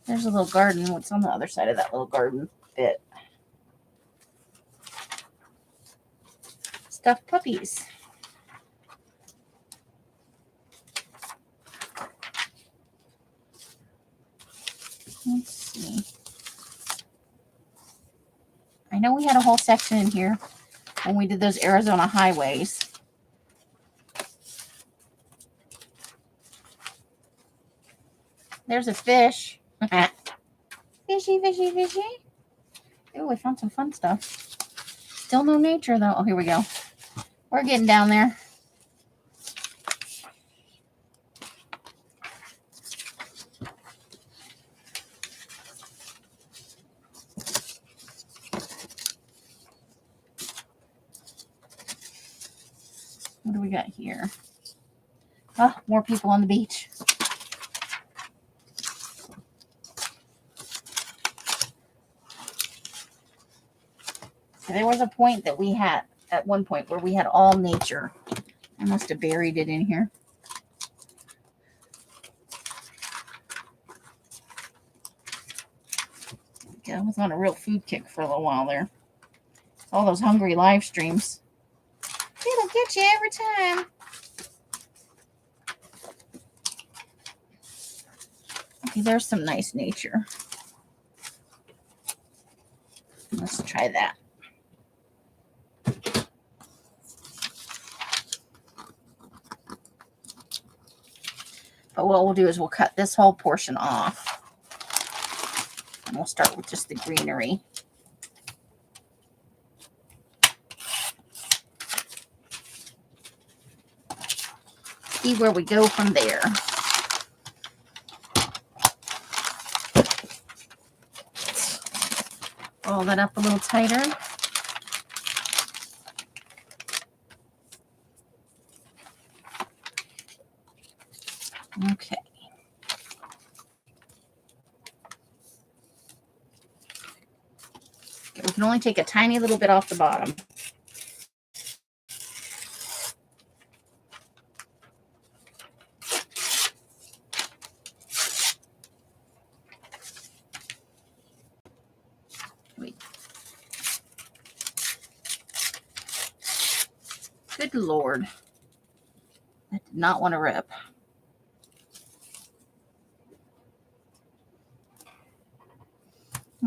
There's a little garden. What's on the other side of that little garden bit? Stuffed puppies. Let's see. I know we had a whole section in here when we did those Arizona highways. There's a fish. Fishy, fishy, fishy. Oh, we found some fun stuff. Still no nature, though. Oh, here we go. We're getting down there. What do we got here? Oh, more people on the beach. So there was a point that we had, at one point, where we had all nature. I must have buried it in here. I was on a real food kick for a little while there. All those hungry live streams. It'll get you every time. Okay, there's some nice nature. Let's try that. But what we'll do is we'll cut this whole portion off. And we'll start with just the greenery. See where we go from there. Roll that up a little tighter. Okay. We can only take a tiny little bit off the bottom. Wait. Good Lord. I did not want to rip.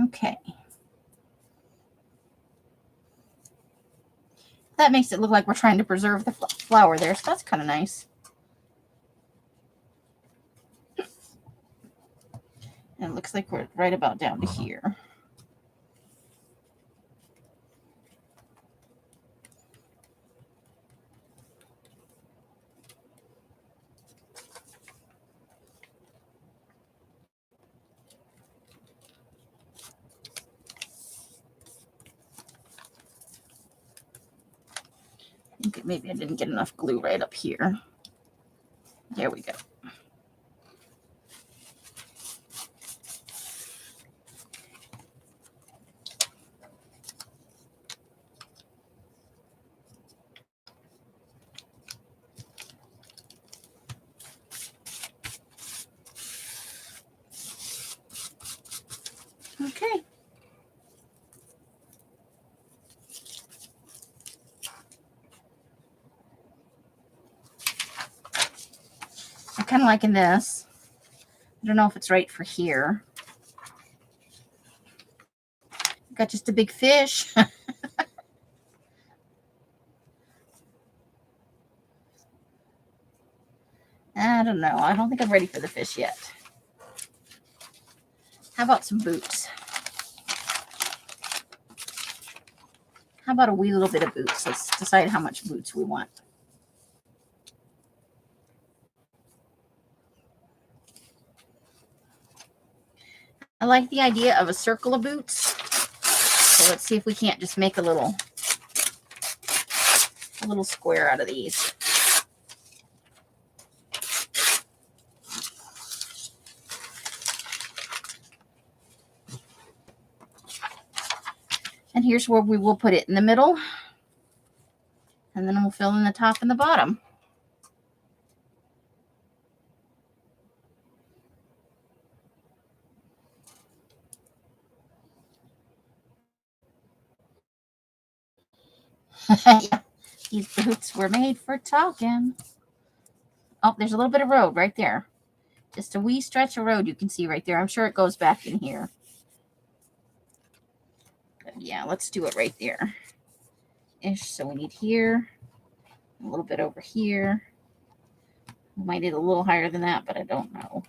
Okay. That makes it look like we're trying to preserve the flower there, so that's kind of nice. And it looks like we're right about down to here. Okay, maybe I didn't get enough glue right up here. There we go. Okay. I'm kind of liking this. I don't know if it's right for here. Got just a big fish. I don't know. I don't think I'm ready for the fish yet. How about some boots? How about a wee little bit of boots? Let's decide how much boots we want. I like the idea of a circle of boots. So let's see if we can't just make a little square out of these. And here's where we will put it in the middle. And then we'll fill in the top and the bottom. Yeah, these boots were made for talking. Oh, there's a little bit of road right there. Just a wee stretch of road you can see right there. I'm sure it goes back in here. But yeah, let's do it right there. Ish. So we need here, a little bit over here. We might need a little higher than that, but I don't know.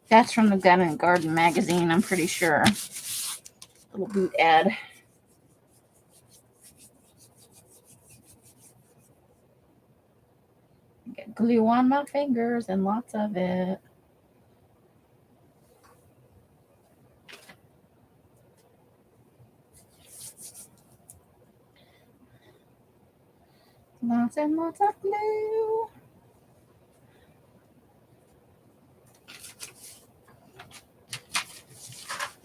That's from the Gun and Garden magazine, I'm pretty sure. Little boot ad. Get glue on my fingers and lots of it. Lots and lots of glue.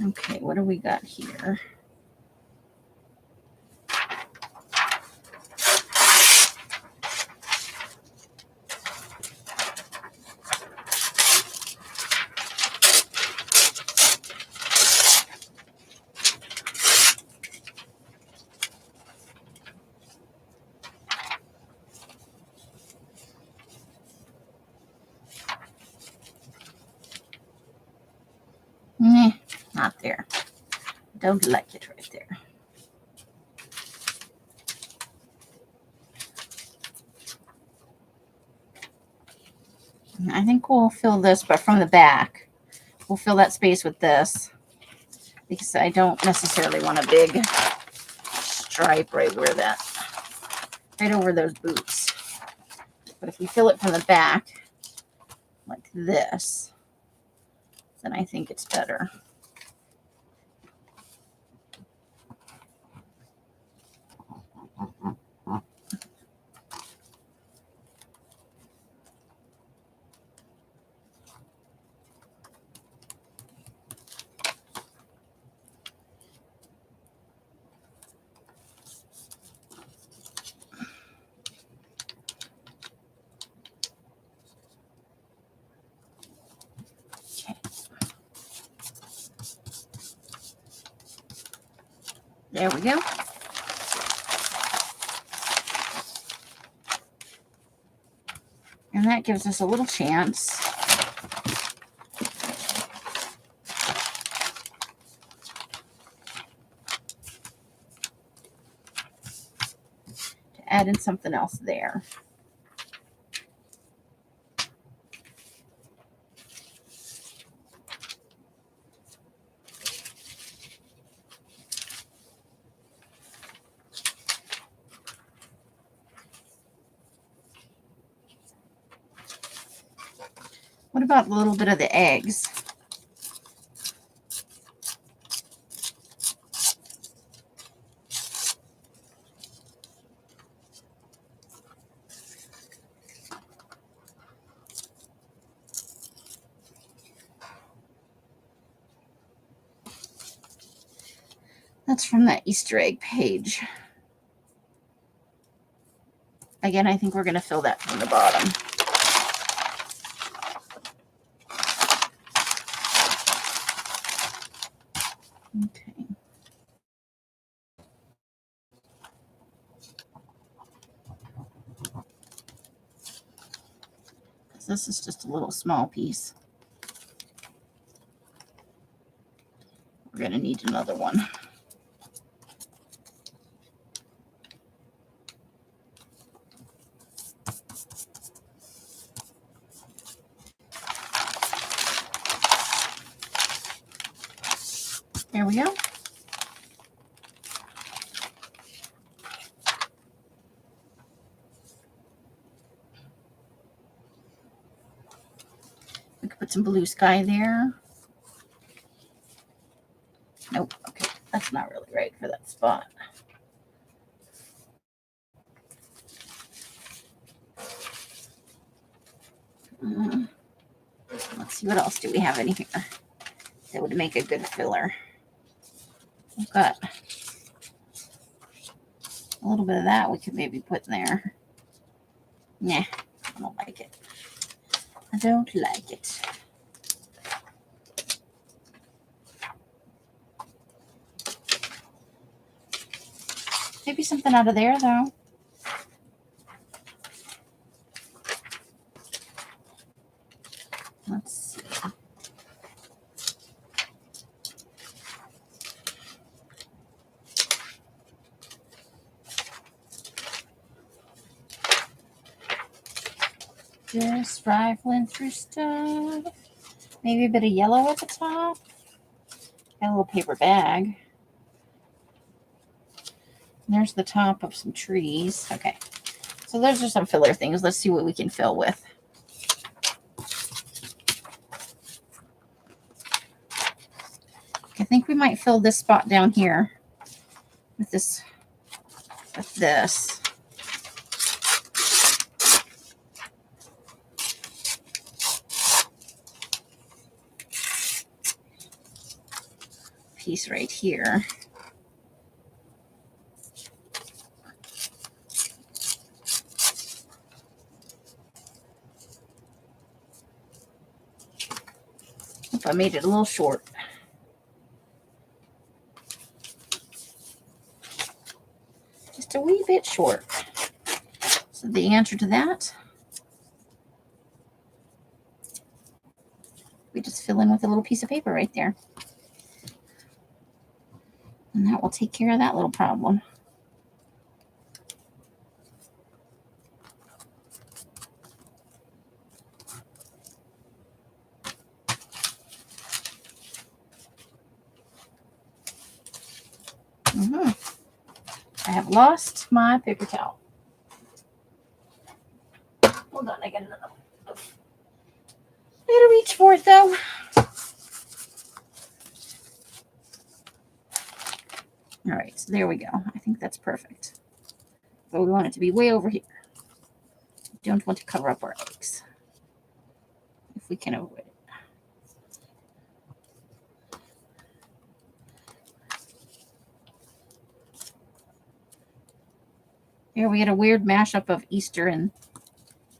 Okay, what do we got here? Nah, not there. Don't like it right there. I think we'll fill this, but from the back. We'll fill that space with this because I don't necessarily want a big stripe right where that, right over those boots. But if we fill it from the back like this, then I think it's better. There we go. And that gives us a little chance to add in something else there. What about a little bit of the eggs? That's from that Easter egg page. Again, I think we're going to fill that from the bottom. Okay. This is just a little small piece. We're going to need another one. There we go. We could put some blue sky there. Nope. Okay. That's not really right for that spot. Let's see, what else do we have in here that would make a good filler? We've got a little bit of that we could maybe put in there. Nah, I don't like it. I don't like it. Maybe something out of there, though. Let's see. Just rifling through stuff. Maybe a bit of yellow at the top. Got a little paper bag. There's the top of some trees. Okay. So those are some filler things. Let's see what we can fill with. I think we might fill this spot down here with this. Piece right here. Hope I made it a little short. Just a wee bit short. So the answer to that, we just fill in with a little piece of paper right there. And that will take care of that little problem. I have lost my paper towel. Hold on, I got another one. I gotta reach for it though. All right, so there we go. I think that's perfect. But we want it to be way over here. We don't want to cover up our eggs if we can avoid it. Here we get a weird mashup of Easter and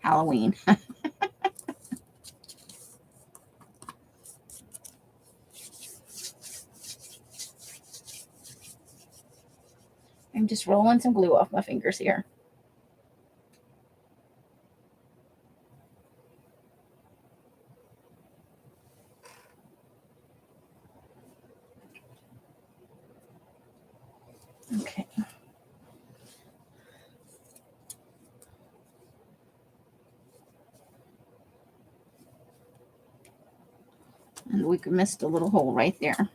Halloween. I'm just rolling some glue off my fingers here. Okay. And we missed a little hole right there.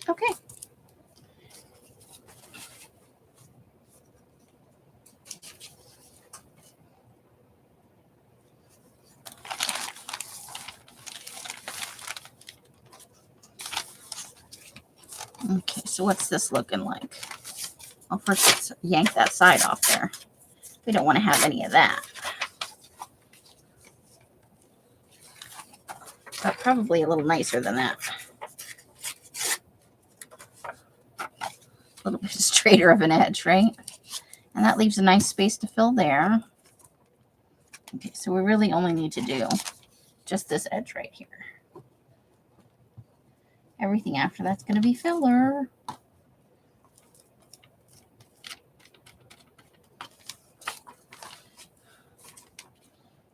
Okay. Okay, so what's this looking like? Well, first let's yank that side off there. We don't want to have any of that. But probably a little nicer than that. A little bit straighter of an edge, right? And that leaves a nice space to fill there. Okay, so we really only need to do just this edge right here. Everything after that's going to be filler.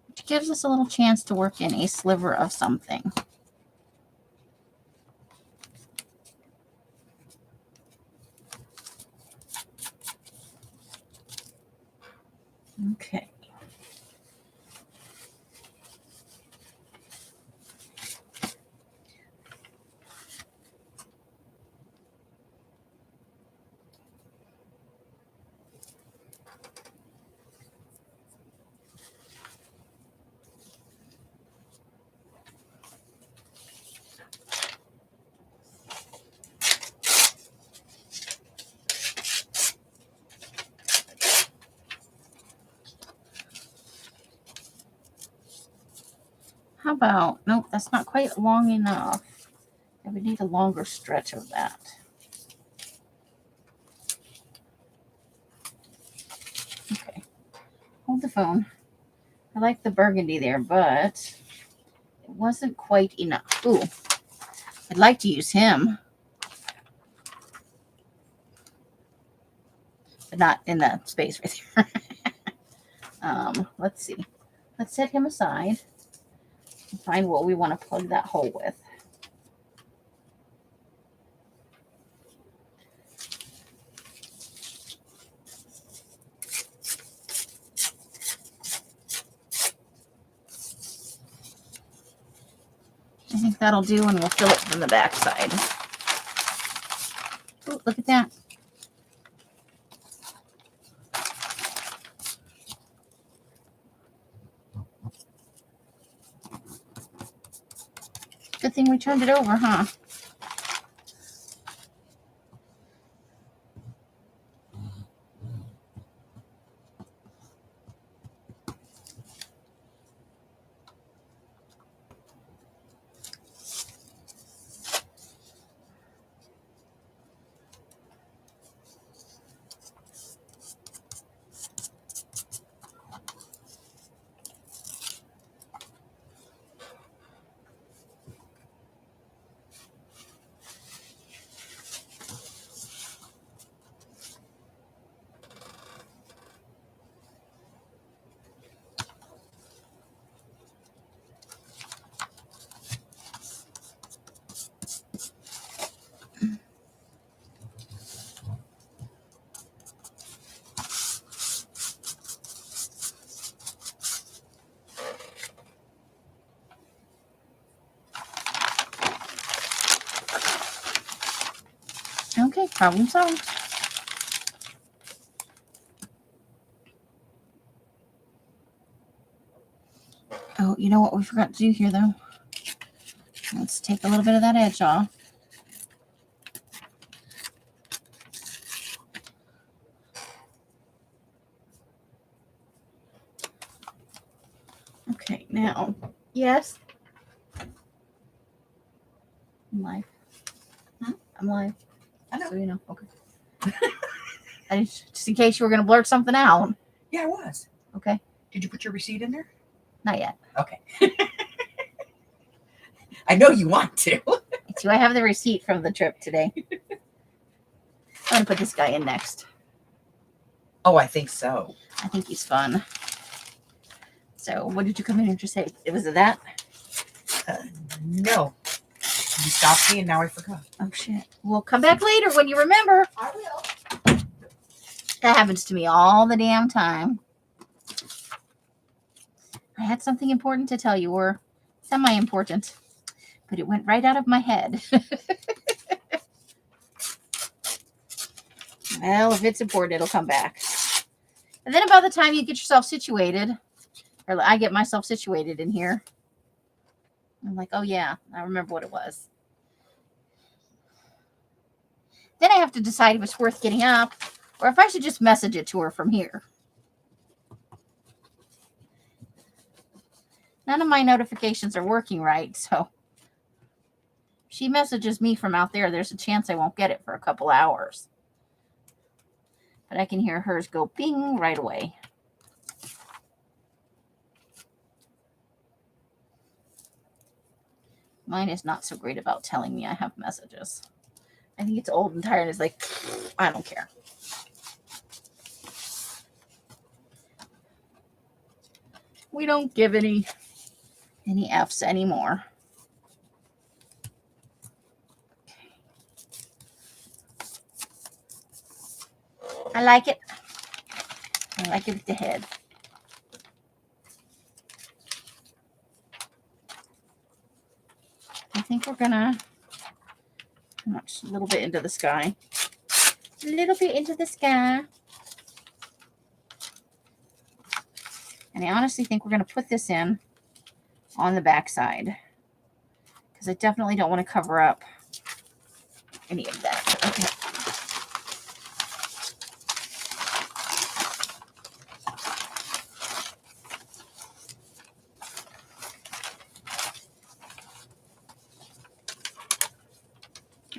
Which gives us a little chance to work in a sliver of something. Okay. How about, nope, that's not quite long enough. And we need a longer stretch of that. Okay, hold the phone. I like the burgundy there, but it wasn't quite enough. Ooh, I'd like to use him, but not in that space right there. Let's see. Let's set him aside and find what we want to plug that hole with. I think that'll do, and we'll fill it from the back side. Ooh, look at that. Good thing we turned it over, huh? Okay, problem solved. Oh, you know what we forgot to do here, though? Let's take a little bit of that edge off. Okay, now, yes. I'm live. Huh? I'm live. I know. So you know, okay. Just in case you were going to blurt something out. Yeah, I was. Okay. Did you put your receipt in there? Not yet. Okay. I know you want to. Do I have the receipt from the trip today? I'm going to put this guy in next. Oh, I think so. I think he's fun. So, what did you come in here to say? It was that? No. You stopped me and now I forgot. Oh, shit. We'll come back later when you remember. I will. That happens to me all the damn time. I had something important to tell you, or semi-important, but it went right out of my head. Well, if it's important, it'll come back. And then about the time you get yourself situated, or I get myself situated in here, I'm like, oh yeah, I remember what it was. Then I have to decide if it's worth getting up or if I should just message it to her from here. None of my notifications are working right, so if she messages me from out there, there's a chance I won't get it for a couple hours. But I can hear hers go bing right away. Mine is not so great about telling me I have messages. I think it's old and tired. It's like, I don't care. We don't give any F's anymore. I like it. I like it with the head. I think we're gonna a little bit into the sky. A little bit into the sky. And I honestly think we're gonna put this in on the back side because I definitely don't want to cover up any of that. Okay.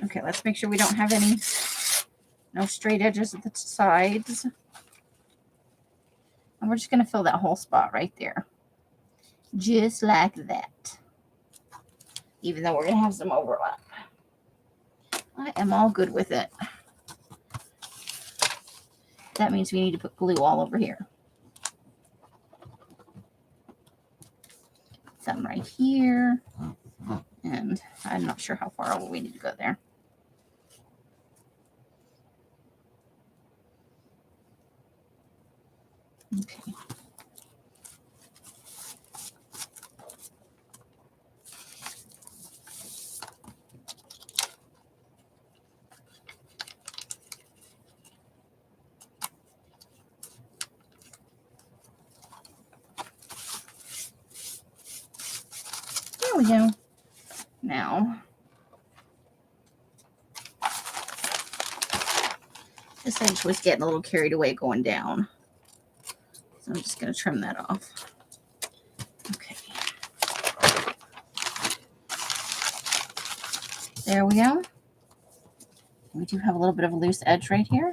Okay, let's make sure we don't have no straight edges at the sides. And we're just going to fill that whole spot right there. Just like that. Even though we're going to have some overlap. I am all good with it. That means we need to put glue all over here. Some right here. And I'm not sure how far we need to go there. Okay. There we go. Now, this edge was getting a little carried away going down. So I'm just going to trim that off. Okay. There we go. We do have a little bit of a loose edge right here.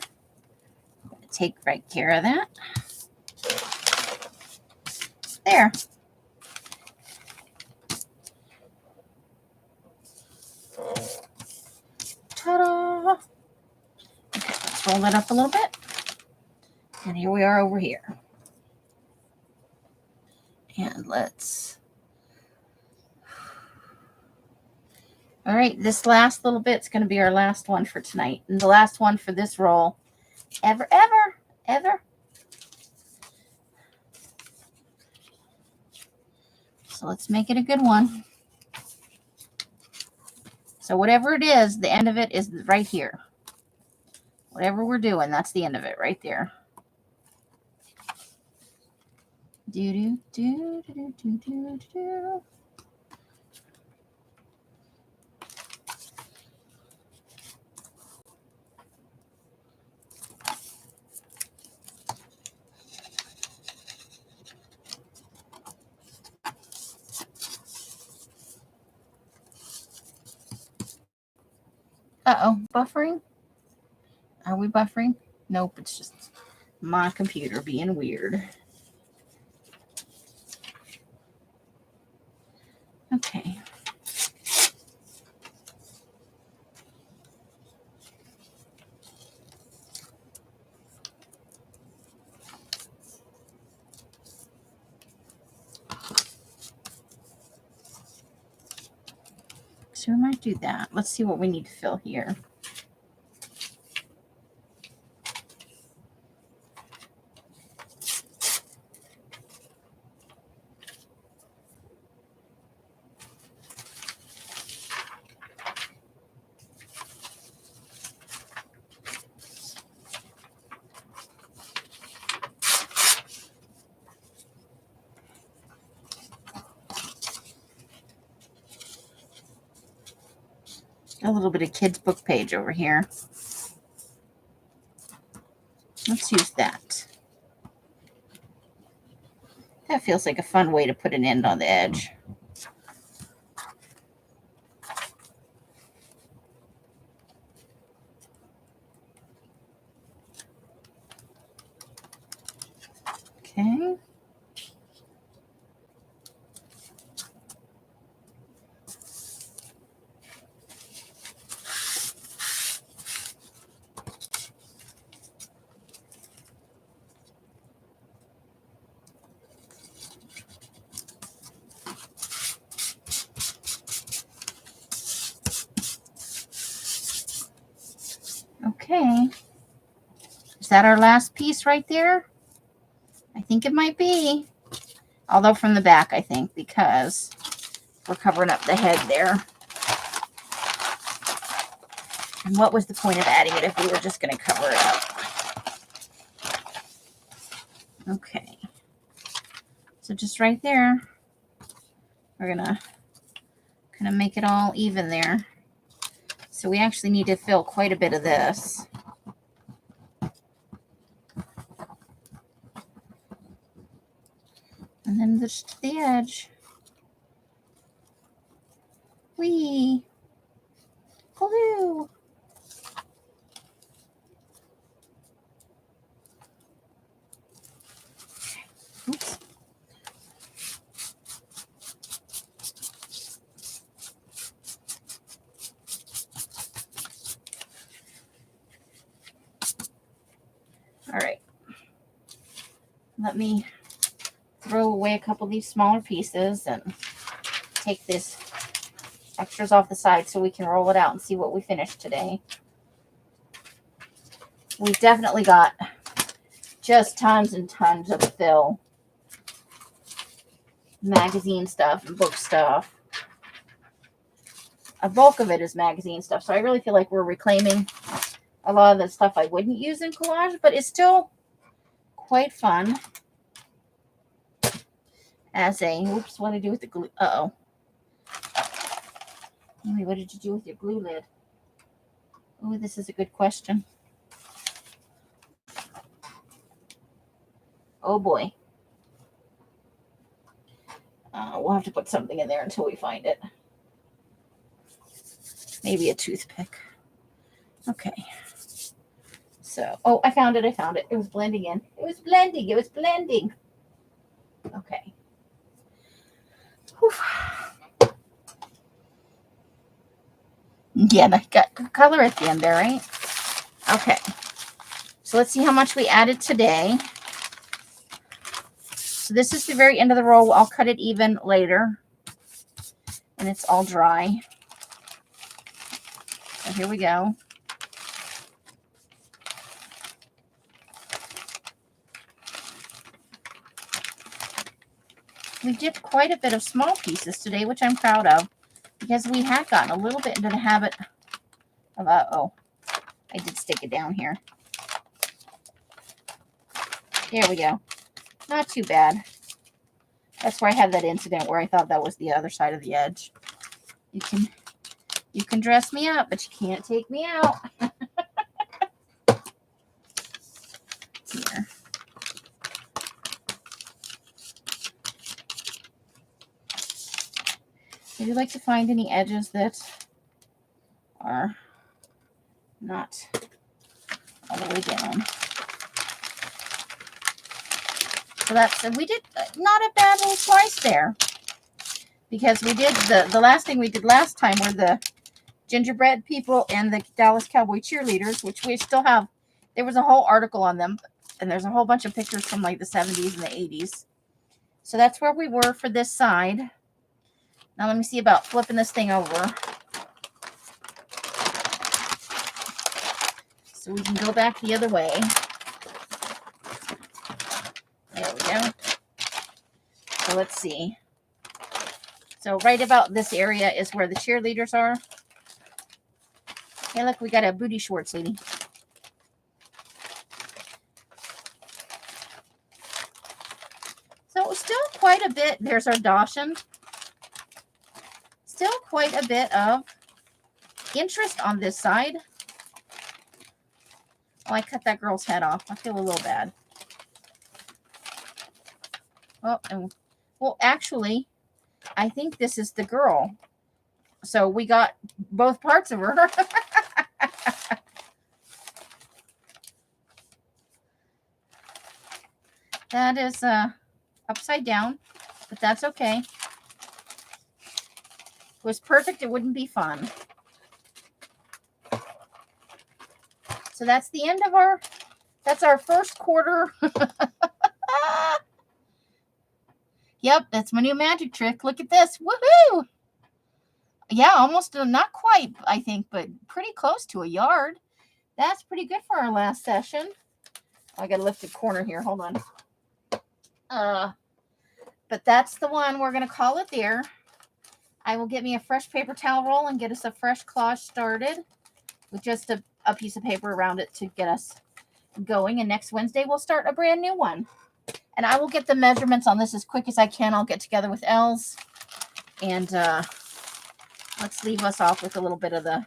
I'm going to take right care of that. There. Ta-da! Okay, let's roll that up a little bit. And here we are over here. And let's... All right, this last little bit's going to be our last one for tonight. And the last one for this roll. Ever. So let's make it a good one. So whatever it is, the end of it is right here. Whatever we're doing, that's the end of it right there. Do. Uh-oh, buffering? Are we buffering? Nope, it's just my computer being weird. Okay. So we might do that. Let's see what we need to fill here. A little bit of kids' book page over here. Let's use that. That feels like a fun way to put an end on the edge. Okay. Okay. Is that our last piece right there? I think it might be. Although from the back, I think, because we're covering up the head there. And what was the point of adding it if we were just going to cover it up? Okay. So just right there, we're going to kind of make it all even there. So we actually need to fill quite a bit of this. And then just the edge. Whee! Glue! Oops. All right. Let me throw away a couple of these smaller pieces and take this extras off the side so we can roll it out and see what we finished today. We've definitely got just tons and tons of fill. Magazine stuff and book stuff. A bulk of it is magazine stuff, so I really feel like we're reclaiming a lot of the stuff I wouldn't use in collage, but it's still quite fun as a, oops, what did I do with the glue? Uh-oh. Amy, what did you do with your glue lid? Oh, this is a good question. Oh boy. We'll have to put something in there until we find it. Maybe a toothpick. Okay. So, oh, I found it. I found it. It was blending in. It was blending. It was blending. Okay. Whew. Yeah, I got color at the end there, right? Okay. So let's see how much we added today. So this is the very end of the roll. I'll cut it even later. And it's all dry. So here we go. We did quite a bit of small pieces today, which I'm proud of, because we had gotten a little bit into the habit of, uh-oh, I did stick it down here. There we go. Not too bad. That's where I had that incident where I thought that was the other side of the edge. You can dress me up, but you can't take me out. Here. Would you like to find any edges that are not all the way down? So that's, we did not a bad little slice there, because we did the last thing we did last time were the gingerbread people and the Dallas Cowboy cheerleaders, which we still have. There was a whole article on them, and there's a whole bunch of pictures from like the 70s and the 80s. So that's where we were for this side. Now let me see about flipping this thing over, so we can go back the other way. There we go. So let's see. So right about this area is where the cheerleaders are. Hey, look, we got a booty shorts lady. So still quite a bit. There's our Dawson. Still quite a bit of interest on this side. Oh, I cut that girl's head off. I feel a little bad. Oh, and well, actually, I think this is the girl. So we got both parts of her. That is upside down, but that's okay. If it was perfect, it wouldn't be fun. So that's the end of that's our first quarter. Yep, that's my new magic trick. Look at this. Woohoo! Yeah, almost, not quite, I think, but pretty close to a yard. That's pretty good for our last session. I got to lift a corner here. Hold on. But that's the one. We're going to call it there. I will get me a fresh paper towel roll and get us a fresh collage started with just a piece of paper around it to get us going. And next Wednesday, we'll start a brand new one. And I will get the measurements on this as quick as I can. I'll get together with Els. And let's leave us off with a little bit of the...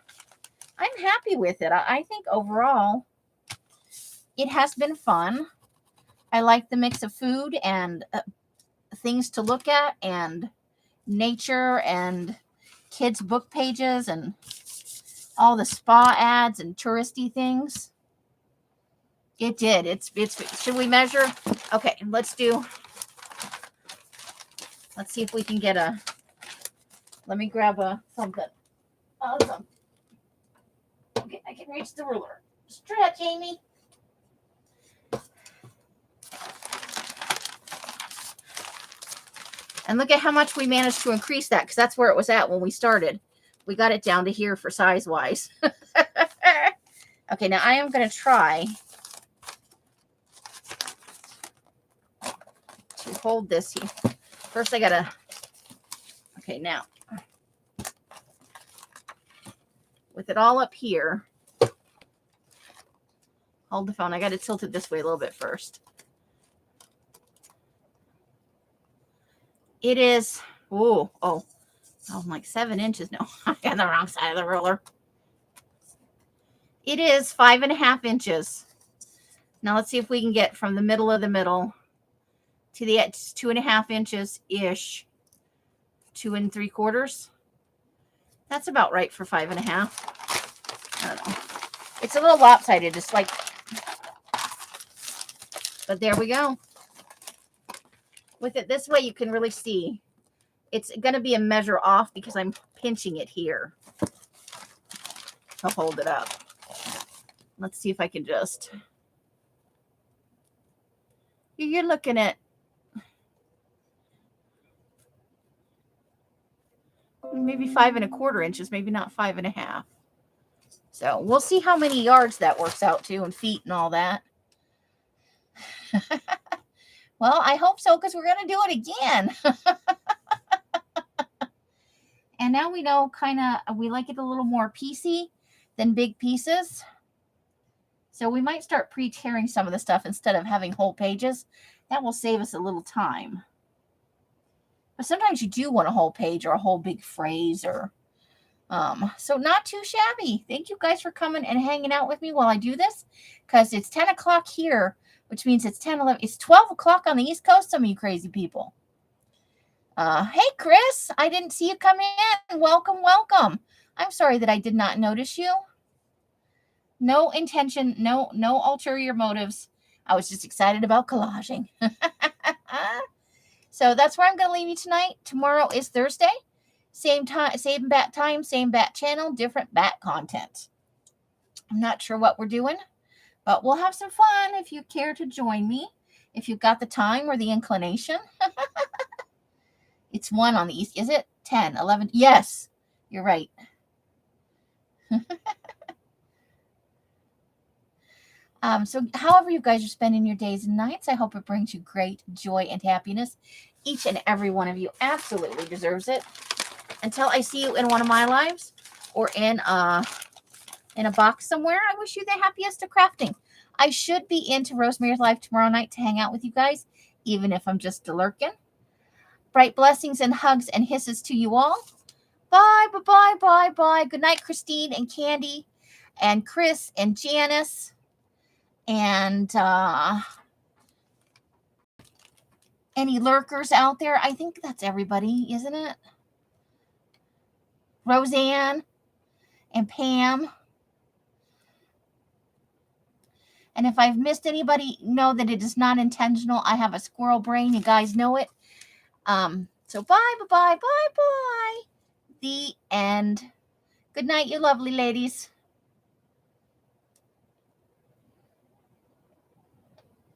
I'm happy with it. I think overall, it has been fun. I like the mix of food and things to look at and nature and kids' book pages and all the spa ads and touristy things. It did. It's should we measure? Okay, let's see if we can get let me grab something. Awesome. Okay, I can reach the ruler. Stretch, Amy. And look at how much we managed to increase that, because that's where it was at when we started. We got it down to here for size-wise. Okay, now I am going to try to hold this here. First, I got to... Okay, now. With it all up here. Hold the phone. I got to tilt it this way a little bit first. It is, I'm like 7 inches. No, I got the wrong side of the ruler. It is 5.5 inches. Now let's see if we can get from the middle of the middle to the edge, 2.5 inches-ish. 2 3/4. That's about right for 5.5. I don't know. It's a little lopsided, just like, but there we go. With it this way, you can really see it's going to be a measure off because I'm pinching it here to hold it up. Let's see if I can just... You're looking at maybe 5 1/4 inches, maybe not 5.5. So we'll see how many yards that works out to and feet and all that. Well, I hope so, because we're going to do it again. And now we know we like it a little more piecey than big pieces. So we might start pre-tearing some of the stuff instead of having whole pages. That will save us a little time. But sometimes you do want a whole page or a whole big phrase or... So not too shabby. Thank you guys for coming and hanging out with me while I do this, because it's 10 o'clock here, which means it's 10, 11, it's 12 o'clock on the East Coast, some of you crazy people. Hey, Chris, I didn't see you come in. Welcome, welcome. I'm sorry that I did not notice you. No intention, no ulterior motives. I was just excited about collaging. So that's where I'm going to leave you tonight. Tomorrow is Thursday. Same time, same bat time, same bat channel, different bat content. I'm not sure what we're doing, but we'll have some fun if you care to join me. If you've got the time or the inclination. It's 1 on the East. Is it? 10, 11. Yes, you're right. So however you guys are spending your days and nights, I hope it brings you great joy and happiness. Each and every one of you absolutely deserves it. Until I see you in one of my lives or in a box somewhere, I wish you the happiest of crafting. I should be into Rosemary's Live tomorrow night to hang out with you guys, even if I'm just lurking. Bright blessings and hugs and hisses to you all. Bye, bye, bye, bye, bye. Good night, Christine and Candy and Chris and Janice. And any lurkers out there? I think that's everybody, isn't it? Roseanne and Pam. And if I've missed anybody, know that it is not intentional. I have a squirrel brain. You guys know it. So bye, bye, bye, bye, bye. The end. Good night, you lovely ladies.